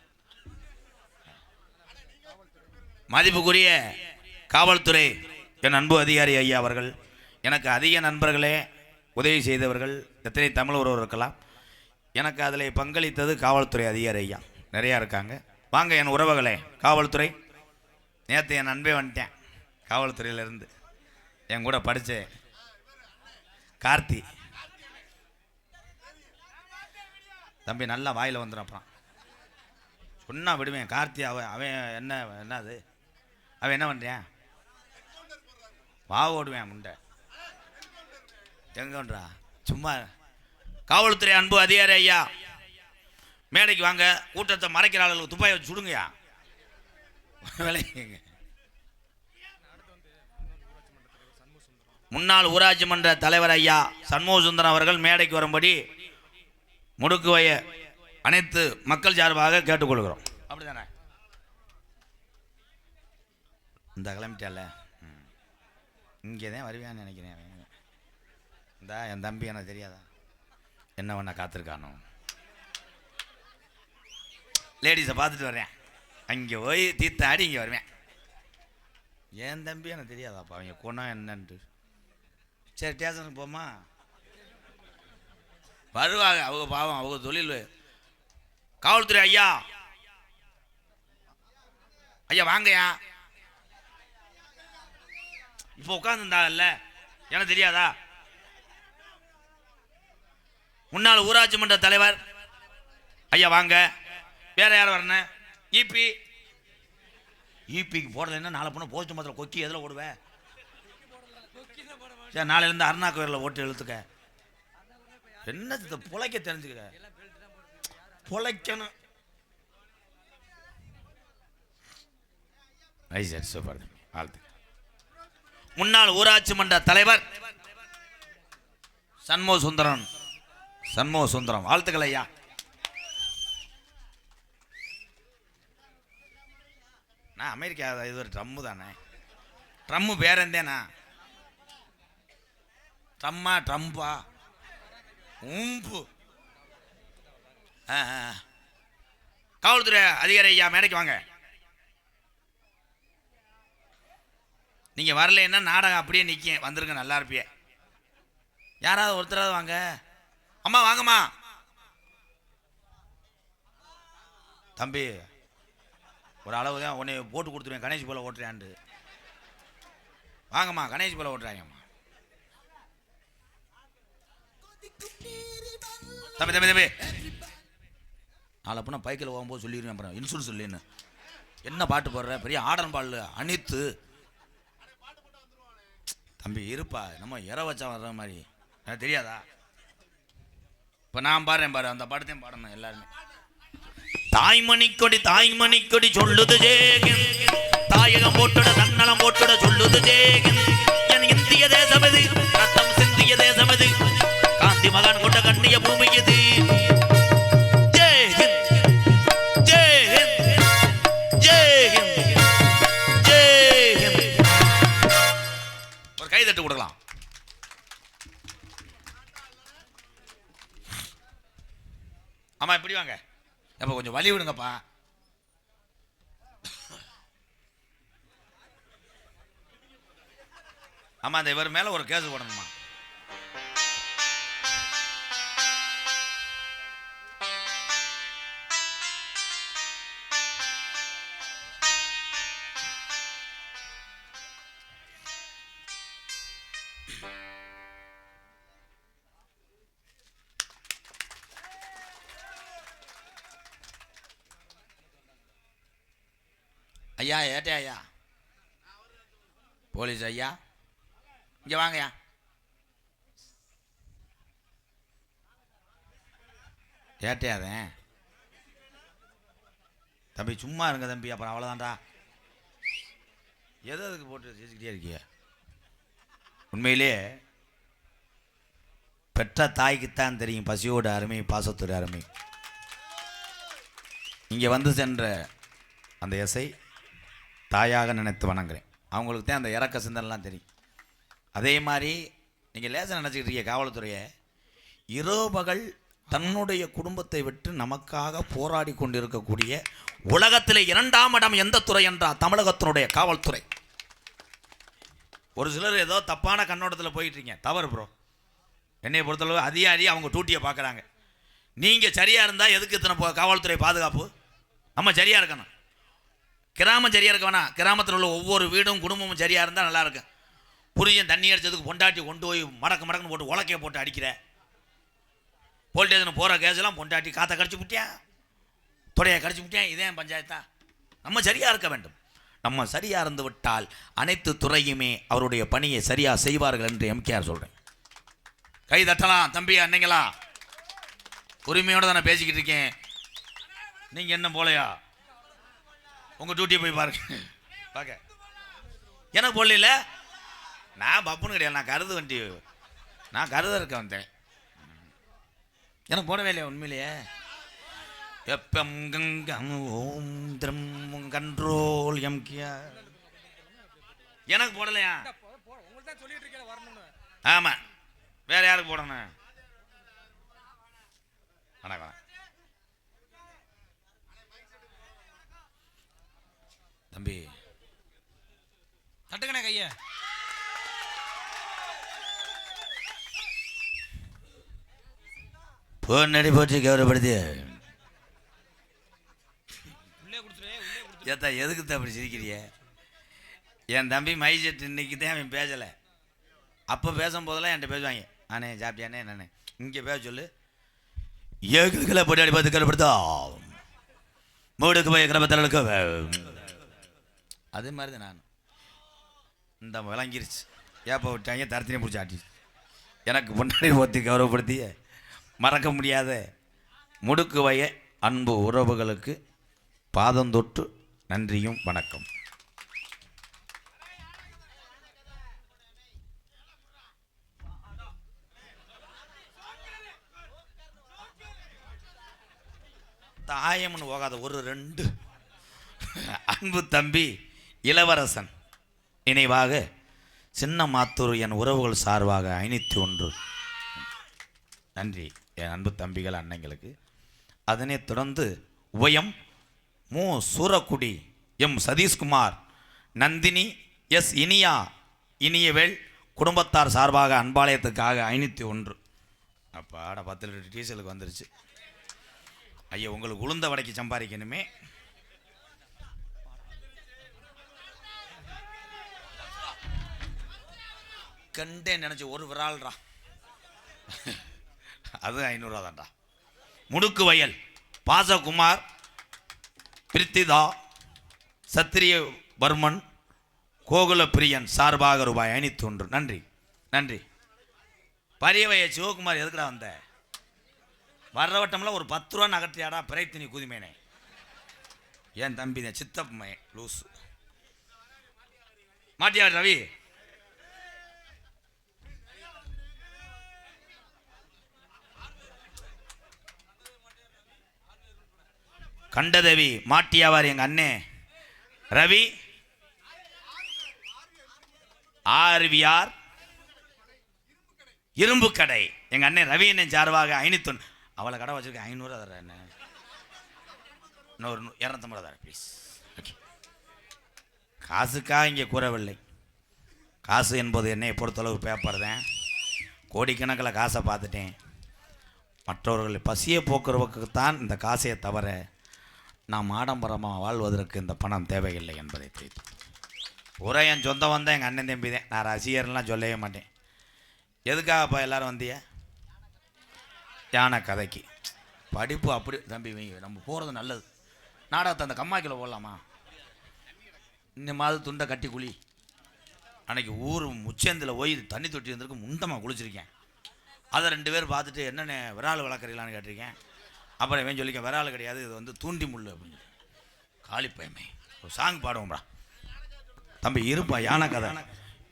மதிப்புக்குரிய காவல்துறை என் அன்பு அதிகாரி ஐயா அவர்கள், எனக்கு அதிக நண்பர்களே உதவி செய்தவர்கள் எத்தனை தமிழ் உறவு இருக்கலாம். எனக்கு அதில் பங்களித்தது காவல்துறை அதிகாரி ஐயா நிறையா இருக்காங்க. வாங்க என் உறவுகளே. காவல்துறை நேற்று என் நண்பே வந்துட்டேன் காவல்துறையிலேருந்து. என் கூட படித்த கார்த்தி தம்பி நல்லா வாயில் வந்துடும். அப்புறம் சொன்னா விடுவேன். கார்த்தி அவன் என்னது அவன் என்ன பண்ணுறேன் வா ஓடுவேன் முண்டை எங்கன்றா சும்மா காவல்துறை அன்பு அதிகாரி ஐயா மேடைக்கு வாங்க. கூட்டத்தை மறைக்கிற ஆளுகளுக்கு துப்பாக்கி வச்சு சுடுங்கயா. விளையுங்க. முன்னாள் ஊராட்சி மன்ற தலைவர் ஐயா சண்முக சுந்தரம் அவர்கள் மேடைக்கு வரும்படி முடுக்குவைய அனைத்து மக்கள் சார்பாக கேட்டுக்கொள்கிறோம். அப்படிதானே? இந்த கிளம்பிட்டால இங்கே தான் வருவியான்னு நினைக்கிறேன். இந்த என் தம்பி எனக்கு தெரியாதா என்ன பண்ண காத்திருக்கானோ. லேடிஸை பார்த்துட்டு வர்றேன். அங்கே போய் தீர்த்தாடி இங்கே வருவேன். என் தம்பி எனக்கு தெரியாதாப்பா அவங்க குணம் என்னன்ட்டு. சரி ஸ்டேஷனுக்கு போமா வருவாங்க அவங்க பாவம் அவங்க தொழில். காவல்துறை ஐயா ஐயா வாங்கயா. இப்போ உட்காந்துருந்தாங்கல்ல எனக்கு தெரியாதா? முன்னாள் ஊராட்சி மன்ற தலைவர் ஐயா வாங்க. வேற யாரும் வரணும்? ஈபிக்கு போடலைன்னா நாளை பொண்ணு போஸ்ட் மரத்தில் கொக்கி எதில் ஓடுவேன். சரி நாளையிலேருந்து அருணா கோயிலில் ஓட்டு எழுத்துக்க. என்ன புழைக்க தெரிஞ்சுக்க புழைக்கணும். சூப்பர் வாழ்த்து. முன்னாள் ஊராட்சி மன்ற தலைவர் சண்முக சுந்தரம் வாழ்த்துக்கள் ஐயா. நான் அமெரிக்கா இது ஒரு ட்ரம்மு தானே. ட்ரம்மு பேர் எந்தேனா ட்ரம்பா உம்பு. காவல்துறை அதிகாரி ஐயா மேடைக்கு வாங்க. நீங்க வரலைன்னா நாடகம் அப்படியே நிற்க. வந்துருங்க நல்லா இருப்பிய. யாராவது ஒருத்தராவது வாங்க. அம்மா வாங்கம்மா. தம்பி ஒரு அளவு தான் உன்னை போட்டு கொடுத்துருவேன். கணேஷ் போல ஓட்டுறான்ட்டு வாங்கம்மா. கணேஷ் போல ஓட்டுறாங்கம்மா. தம்பி நாளை அப்போ நான் பைக்கில் போகும்போது சொல்லிடுவேன். அப்புறம் இன்சூரன்ஸ் இல்லைன்னு என்ன பாட்டு போடுற பெரிய ஆடன் பால் அனித்து. தம்பி இருப்பா நம்ம இற வச்சா வர்ற மாதிரி எனக்கு தெரியாதா? இப்போ நான் பாடுறேன் பாரு அந்த பாடத்தையும் பாடணும் எல்லாருமே. தாய்மணி கொடி சொல்லுது ஜேகன். தாயகம் போட்டுட தன்னலம் போட்டுட சொல்லுது ஜேகன். என் இந்திய தேசம் இது ரத்தம் சிந்திய தேசம் இது. காந்தி மகான் கொண்ட கண்ணிய பூமி இது. ஒரு கை தட்டு கொடுக்கலாம். ஆமா இப்படி வாங்க. அப்ப கொஞ்சம் வலி விடுங்கப்பா. ஆமா அந்த இவர் மேல ஒரு கேஸ் போடணுமா? ஐயா ஏட்டே ஐயா போலீஸ் ஐயா இங்கே வாங்கய்யா. ஏட்டையாதேன் தம்பி சும்மா இருங்க தம்பி. அப்புறம் அவ்வளோதான்டா. எதுக்கு போட்டு பேசிக்கிட்டே இருக்கிய? உண்மையிலே பெற்ற தாய்க்குத்தான் தெரியும் பசியோட அருமை பாசத்தோட அருமை. இங்கே வந்து சென்ற அந்த எஸ்ஐ தாயாக நினைத்து வணங்குறேன். அவங்களுக்கு தான் அந்த இறக்க சிந்தனைலாம் தெரியும். அதே மாதிரி நீங்கள் லேசாக நினச்சிக்கிட்டு இருக்கீங்க காவல்துறையை. இரவு பகல் தன்னுடைய குடும்பத்தை விட்டு நமக்காக போராடி கொண்டிருக்கக்கூடிய உலகத்தில் 2ஆம் இடம் எந்த துறை என்றால் தமிழகத்தினுடைய காவல்துறை. ஒரு சிலர் ஏதோ தப்பான கண்ணோட்டத்தில் போயிட்டு இருக்கீங்க. தவறு ப்ரோ. என்னை பொறுத்தளவு அதிகாரி அவங்க டூட்டியை பார்க்குறாங்க. நீங்கள் சரியாக இருந்தால் எதுக்கு இத்தனை காவல்துறை பாதுகாப்பு? நம்ம சரியாக இருக்கணும். கிராமம் சரியாக இருக்க வேணாம். கிராமத்தில் உள்ள ஒவ்வொரு வீடும் குடும்பமும் சரியாக இருந்தால் நல்லாயிருக்கும். புரியும் தண்ணி அடித்ததுக்கு பொண்டாட்டி கொண்டு போய் மடக்குன்னு போட்டு உலக்கையை போட்டு அடிக்கிற போலீஸ் ஸ்டேஷன் போகிற கேஸ்லாம் பொண்டாட்டி காற்றை கடிச்சு விட்டியான், தொடையை கடிச்சு விட்டியான். இதே பஞ்சாயத்தா? நம்ம சரியாக இருக்க வேண்டும். நம்ம சரியாக இருந்து விட்டால் அனைத்து துறையுமே அவருடைய பணியை சரியாக செய்வார்கள் என்று எம்கேஆர் சொல்கிறேன். கை தட்டலாம் தம்பி அன்னைங்களா. உரிமையோட தான் நான் பேசிக்கிட்டு இருக்கேன். நீங்க என்ன போலையா? உங்க டியூட்டியை போய் பாருங்க. பார்க்க எனக்கு போடல. நான் பப்புன்னு கிடையாது, நான் கருது வண்டி, நான் கருத இருக்க வந்தேன். எனக்கு போடவே இல்லையா உண்மையிலேயே? எப்பம் கங்கம் ஓம் திரம் கண்ட்ரோல் எம் கியா எனக்கு போடலையா? ஆமா, வேற யாருக்கு போடணும்? வணக்கம் தம்பி, தட்டுக்கணே கைய. போன் நடி போட்டு கௌரவப்படுத்தி ஏத்தா எதுக்கு தான் அப்படி சிரிக்கிறிய? என் தம்பி மைசெட் இன்னைக்கு தான் அவன் பேசலை. அப்போ பேசும்போதெல்லாம் என்கிட்ட பேசுவாங்க, அண்ணே சாப்பிட்டியானே என்னண்ணே இங்கே பேச சொல்லு. ஏழுக்களை போட்டு அடி பார்த்து கலப்படுத்தா மூடுக்கு போய் கிளம்பத்தலுக்கு அதே மாதிரி தான் நான் இந்த விளங்கிருச்சு. ஏப்போ விட்டாங்க தரத்தினே பிடிச்சி ஆட்டி எனக்கு முன்னாடி ஒத்தி கௌரவப்படுத்திய மறக்க முடியாத முடுக்கு வய அன்பு உறவுகளுக்கு பாதம் தொட்டு நன்றியும் வணக்கம். தாயம்னு போகாத ஒரு ரெண்டு அன்பு தம்பி இளவரசன் நினைவாக சின்ன மாத்தூர் என் உறவுகள் சார்பாக 501 நன்றி என் அன்பு தம்பிகள் அண்ணங்களுக்கு. அதனைத் தொடர்ந்து உபயம் மு சூரக்குடி எம் சதீஷ்குமார் நந்தினி எஸ் இனியா இனியவேள் குடும்பத்தார் சார்பாக அன்பாலயத்துக்காக 501. அப்போ ஆட 10 லிட்டர் டீசலுக்கு வந்துருச்சு. ஐயா உங்களுக்கு உளுந்த வடைக்கு சம்பாதிக்கணுமே. கண்டே நினச்சி ஒரு விரால்ரா, அது 500 தான்டா. முடுக்கு வயல் பாசகுமார் பிரித்திதா சத்திரிய வர்மன் கோகுல பிரியன் சார்பாக ரூபாய் 501 நன்றி நன்றி. பரியவைய சிவகுமார் எதுக்குடா வந்த? வர்ற வட்டம்ல ஒரு 10 ரூபா நகர்த்தியாடா பிரைத்தினி குதிமேனே. என் தம்பி தான் சித்தப்பமே லூஸ் மாட்டியா ரவி. கண்டதேவி மாட்டியாவார் எங்க அண்ணே ரவி. ஆர்விஆர் இரும்பு கடை எங்க அண்ணன் ரவி என்ன சார்பாக 501. அவளை கடை வச்சிருக்க 500 தர என்ன இன்னொரு 250 தர ப்ளீஸ். ஓகே, காசுக்காக இங்கே கூறவில்லை. காசு என்பது என்னை பொறுத்தளவு பேப்பர் தான். கோடிக்கணக்கில் காசை பார்த்துட்டேன். மற்றவர்களை பசியை போக்குறவுக்குத்தான் இந்த காசையை தவிர நாம் ஆடம்பரமாக வாழ்வதற்கு இந்த பணம் தேவையில்லை என்பதை தெரிவித்து பூரா என் சொந்தம் வந்தால் எங்கள் அண்ணன் தம்பி தான். நான் ரசிகர்லாம் சொல்லவே மாட்டேன். எதுக்காகப்பா எல்லோரும் வந்திய? யானை கதைக்கு. படிப்பு அப்படி தம்பி வைங்க, நம்ம போகிறது நல்லது. நாடகத்தை அந்த கம்மாக்கில் போடலாமா? இந்த மாதிரி துண்டை கட்டி குழி. அன்றைக்கி ஊர் முச்சேந்தில் போய் தண்ணி தொட்டி இருந்திருக்கு, முண்டமாக குளிச்சிருக்கேன். அதை 2 பேர் பார்த்துட்டு என்னென்ன விரால் வளர்க்குறீங்களான்னு கேட்டிருக்கேன். அப்புறம் இவன் சொல்லிக்க விரால் கிடையாது, இது வந்து தூண்டி முள் அப்படின்னு. காளிப்பயமே ஒரு சாங் பாடுவோம்டா தம்பி. இருப்பா யானை கதை.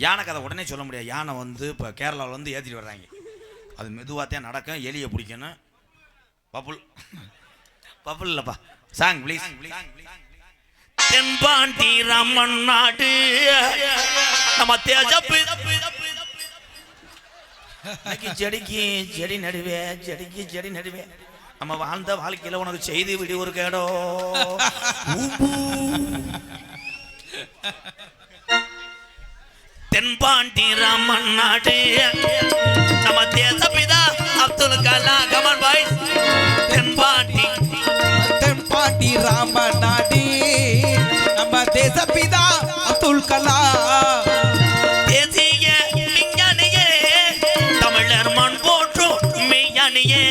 யானை கதை உடனே சொல்ல முடியாது. யானை வந்து இப்போ கேரளாவில் வந்து ஏற்றிட்டு வர்றாங்க. அது மெதுவாகத்தான் நடக்கும். எலியை பிடிக்கணும். பப்புள் பப்புள் இல்லைப்பா, சாங் ப்ளீஸ். தென்பாண்டி ராமன் நாடு நம்ம தேஜப்பு செடிக்கு செடி நடுவே, செடிக்கு செடி நடுவே. நம்ம வாழ்ந்த வாழ்க்கையில் உனக்கு செய்தி விடி ஒரு கேடோ. தென்பாண்டி ராமன் நாடு நம்ம தேசப்பிதா அப்துல் கலாம் கமல் பாய். தென்பாண்டி தென்பாண்டி ராமன் நாடு நம்ம தேசப்பிதா அப்துல் கலாம். தேசிய விஞ்ஞானியே தமிழர் மண் போற்றும் மெய்ஞானியே.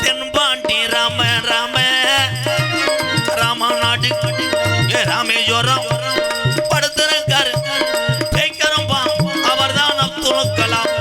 தென்பாண்டி ராம ராம ராமநாடு ராமேஸ்வரம் படுத்திருக்காரு பேக்கரம்பா, அவர்தான் அப்துல் கலாம்.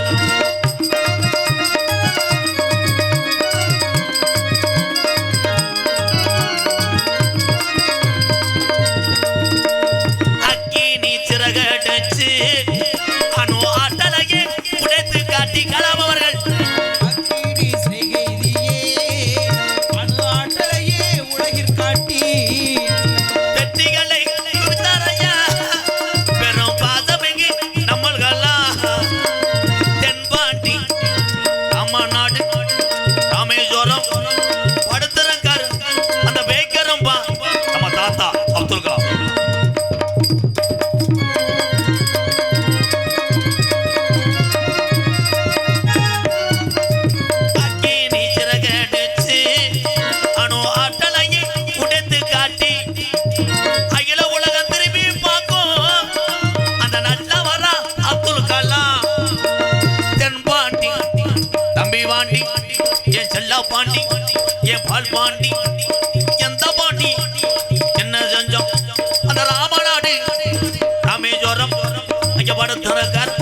அறிமுகப்படுத்திருக்கார்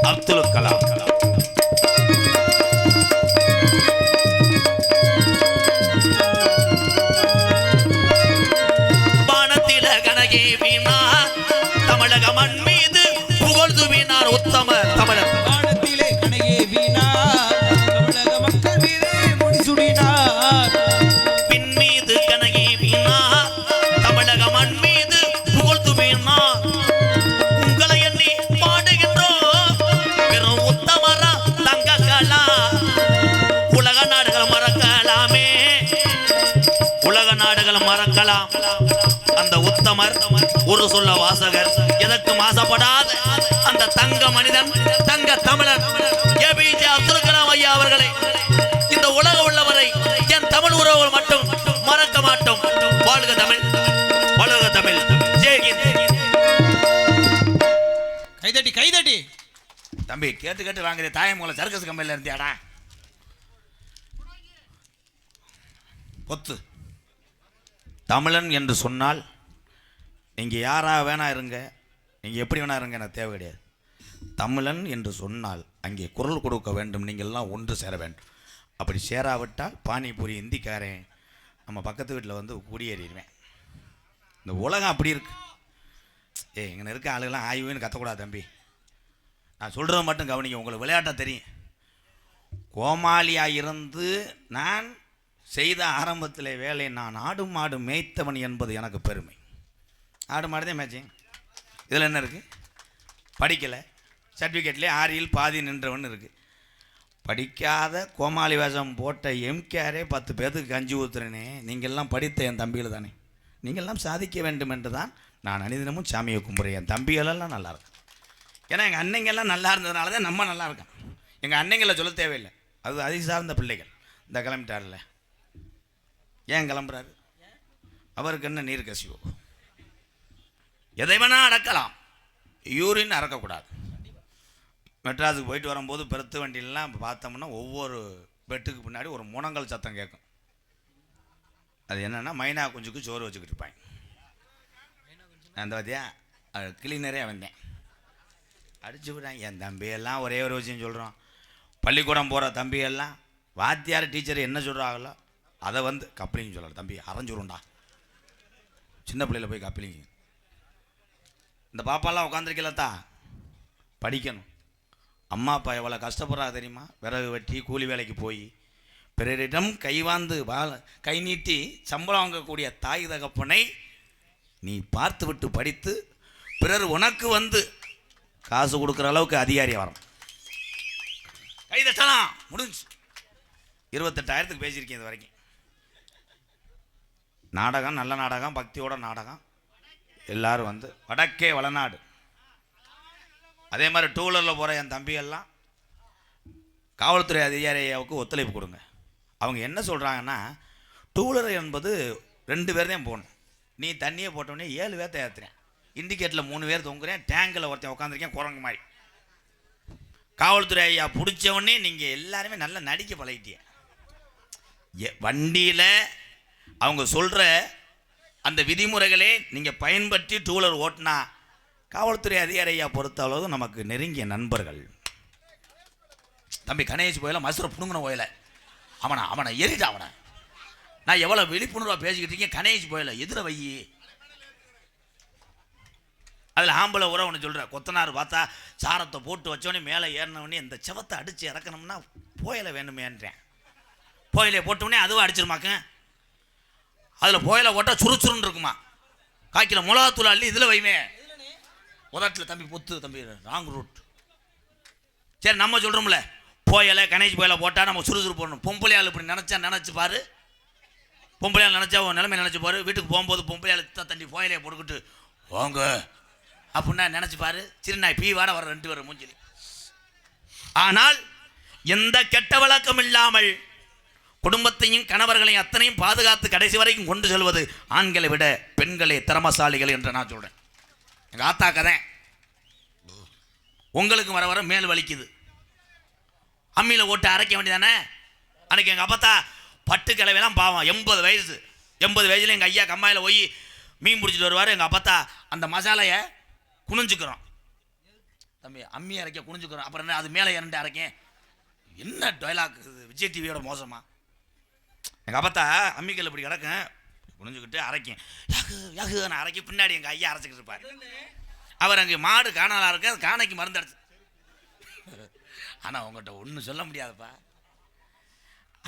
அப்துல் கலாம். வானத்தில கனகே வீணா தமிழக மண் மீது புகழ்ந்து வீணார் உத்தம தமிழர். வானத்திலே கனகே வீணா தமிழக மக்கள் மீது முடிசூடினார். பின் மீது கனகே வீணா தமிழக மண் மீது புகழ்ந்து வீணார். உங்களை எண்ணி பாடுகின்றோம் வெறும் உத்தமரா தங்க கலா. உலக நாடுகள் மறக்கலாமே, உலக நாடுகள் மறக்கலாம். அந்த உத்தமர் ஒரு சொல்ல வாசகர் எதற்கும் ஆசைப்படாத அந்த தங்க மனிதன் தங்க தமிழர் ஏபிஜே அப்துல் கலாம் ஐயா அவர்களை இந்த உலக உள்ளவரை என் தமிழ் உறவுகள் மட்டும் மறக்க மாட்டோம். வாழ்க தமிழ், வாழ்க தமிழ். ஜெய்ஹிந்த். கைதட்டி கைதட்டி. தம்பி கேட்டு கேட்டு வாங்குற தாயமூல சர்க்கஸ் கம்பெனில இருந்தியாடா கொத்து. தமிழன் என்று சொன்னால் நீங்கள் யாரா வேணா இருங்க, நீங்கள் எப்படி வேணா இருங்க, எனக்கு தேவை கிடையாது. தமிழன் என்று சொன்னால் அங்கே குரல் கொடுக்க வேண்டும், நீங்கள் எல்லாம் ஒன்று சேர வேண்டும். அப்படி சேராவிட்டால் பானிபூரி இந்திக்காரன் நம்ம பக்கத்து வீட்டில் வந்து குடியேறிடுவேன். இந்த உலகம் அப்படி இருக்கு. இங்கே இருக்க ஆளுகள்லாம் ஆய்வுன்னு கத்தக்கூடாது தம்பி. நான் சொல்கிறது மட்டும் கவனிங்க. உங்களுக்கு விளையாட்டாக தெரியும். கோமாளியாக இருந்து நான் செய்த ஆரம்பத்தில் வேலை, நான் ஆடு மாடு மேய்த்தவன் என்பது எனக்கு பெருமை. ஆடு மாடு தான் மேய்ச்சேன். இதில் என்ன இருக்குது? படிக்கலை, சர்டிஃபிகேட்லேயே ஆறியில் பாதி நின்றவன் இருக்குது. படிக்காத கோமாளி வேஷம் போட்ட எம்கேரே 10 பேருக்கு கஞ்சி ஊற்றுறேனே. நீங்கள்லாம் படித்த என் தம்பிகள் தானே, நீங்கள்லாம் சாதிக்க வேண்டும் என்று தான் நான் அனிதினமும் சாமியை கும்பிட்றேன். என் தம்பிகளெல்லாம் நல்லா இருக்கும். ஏன்னா எங்கள் அன்னைங்கெல்லாம் நல்லா இருந்ததுனால தான் நம்ம நல்லா இருக்கோம். எங்கள் அன்னைங்களை சொல்ல தேவையில்லை, அது அதை சார்ந்த பிள்ளைகள். இந்த கிளம்பிட்டார்ல, ஏன் கிளம்புறாரு? அவருக்கு என்ன நீர் கசிவோ? எதை வேணா அடக்கலாம், யூரின் அறக்கக்கூடாது. மெட்ராஸுக்கு போயிட்டு வரும்போது பெருத்து வண்டியிலலாம் பார்த்தோம்னா ஒவ்வொரு பெட்டுக்கு பின்னாடி ஒரு முனங்கல் சத்தம் கேட்கும். அது என்னென்னா மைனா குஞ்சுக்கு சோறு வச்சுக்கிட்டு இருப்பாங்க. அந்த வத்தியா கிளீனரே வந்தேன் அடிச்சு விட்டாங்க. என் தம்பியெல்லாம் ஒரே ஒரு விஷயம் சொல்கிறோம். பள்ளிக்கூடம் போகிற தம்பியெல்லாம் வாத்தியார் டீச்சர் என்ன சொல்கிறாங்களோ அதை வந்து கப்ளிங் சொல்லலாம். தம்பி அரைஞ்சுருண்டா, சின்ன பிள்ளையில் போய் கப்ளிங்க. இந்த பாப்பாலாம் உட்காந்துருக்கலத்தா, படிக்கணும். அம்மா அப்பா எவ்வளோ கஷ்டப்படுறா தெரியுமா? விறகு வெட்டி கூலி வேலைக்கு போய் பிறரிடம் கைவாந்து கை நீட்டி சம்பளம் வாங்கக்கூடிய தாய் தகப்பனை நீ பார்த்து விட்டு படித்து பிறர் உனக்கு வந்து காசு கொடுக்குற அளவுக்கு அதிகாரியாக வரும். கைதட்டலாம், முடிஞ்சு. 28,000க்கு பேசியிருக்கேன் இது வரைக்கும். நாடகம், நல்ல நாடகம், பக்தியோட நாடகம். எல்லாரும் வந்து வடக்கே வளநாடு. அதே மாதிரி டூவீலரில் போகிற என் தம்பியெல்லாம் காவல்துறை அதிகாரியாவுக்கு ஒத்துழைப்பு கொடுங்க. அவங்க என்ன சொல்கிறாங்கன்னா, டூவீலர் என்பது 2 பேர் தான் போகணும். நீ தண்ணியை போட்டோடனே 7 பேர்த்த ஏற்றுறேன், இண்டிகேட்டரில் 3 பேர் தொங்குறேன், டேங்கில் ஒருத்தன் உட்காந்துருக்கேன் குரங்கு மாதிரி. காவல்துறை ஐயா பிடிச்சவொடனே நீங்கள் எல்லாருமே நல்லா நடிக்க பழகிட்டீங்க. வண்டியில் அவங்க சொல்கிற அந்த விதிமுறைகளே நீங்கள் பயன்படுத்தி டூவீலர் ஓட்டினா காவல்துறை அதிகாரியை பொறுத்த அளவு நமக்கு நெருங்கிய நண்பர்கள். தம்பி கணேஷ் போயில மசுரை புடுங்கின போயில அவனை எரிட்டா. அவனை நான் எவ்வளோ விழிப்புணர்வாக பேசிக்கிட்டு இருக்கேன். கணேஷ் போயில எதிர வை. அதில் ஆம்பளை உறவு ஒன்று சொல்கிறேன். கொத்தனார் பார்த்தா சாரத்தை போட்டு வச்சோடனே மேலே ஏறினவொடனே இந்த செவத்தை அடித்து இறக்கணும்னா போயில வேணுமேன்றேன். போயிலே போட்டோடனே அதுவும் அடிச்சிருமாக்க. அதில் போயில போட்டால் சுறுச்சுருன்னு இருக்குமா. காய்க்கில் மிளகாத்தூள் அள்ளி இதில் வைமே உதட்டில். தம்பி பொத்து தம்பி, ராங் ரூட். சரி நம்ம சொல்கிறோம்ல, போயலை கணேஷ் போயில போட்டால் நம்ம சுறுசுறு போடணும். பொம்பளையால் இப்படி நினச்சி பாரு. பொம்பளையால் நினச்சா நிலைமை நினச்சி பாரு. வீட்டுக்கு போகும்போது பொம்பளையால் தண்டி போயிலே போட்டுக்கிட்டு வாங்க அப்படின்னா நினச்சி பாரு. சிறுநாய் பீ வாட வர 2 பேர் மூஞ்சிலி. ஆனால் எந்த கெட்ட வழக்கம் இல்லாமல் குடும்பத்தையும் கணவர்களையும் அத்தனையும் பாதுகாத்து கடைசி வரைக்கும் கொண்டு செல்வது ஆண்களை விட பெண்களே திறமசாலிகள் என்று நான் சொல்கிறேன். எங்கள் ஆத்தா கதை உங்களுக்கு வர வர மேல் வலிக்குது. அம்மியில் ஓட்டு அரைக்க வேண்டியதானே. அன்றைக்கி எங்கள் அப்பத்தா பட்டு கிளவையெல்லாம் பாவம் 80 வயசு. 80 வயசுல எங்கள் ஐயா கம்மாயில் போய் மீன் பிடிச்சிட்டு வருவார். எங்கள் அப்பத்தா அந்த மசாலையை குனிஞ்சுக்கிறோம். தம்பி அம்மி அரைக்க குனிஞ்சுக்கிறோம், அப்புறம் என்ன அது மேலே இரண்டு அரைக்கேன்? என்ன டைலாக் இது? விஜய் டிவியோட மோசமா? எங்கள் அப்பத்தா அம்மிக்கல் இப்படி கிடக்கும், குனிஞ்சுக்கிட்டு அரைக்கேன், யாகு யாகு நான் அரைக்க, பின்னாடி எங்கள் ஐயா அரைச்சிக்கிட்டு இருப்பார். அவர் அங்கே மாடு காணாலாக இருக்கு, அது காணைக்கு மருந்து அடிச்சு. ஆனால் உங்கள்கிட்ட ஒன்றும் சொல்ல முடியாதுப்பா.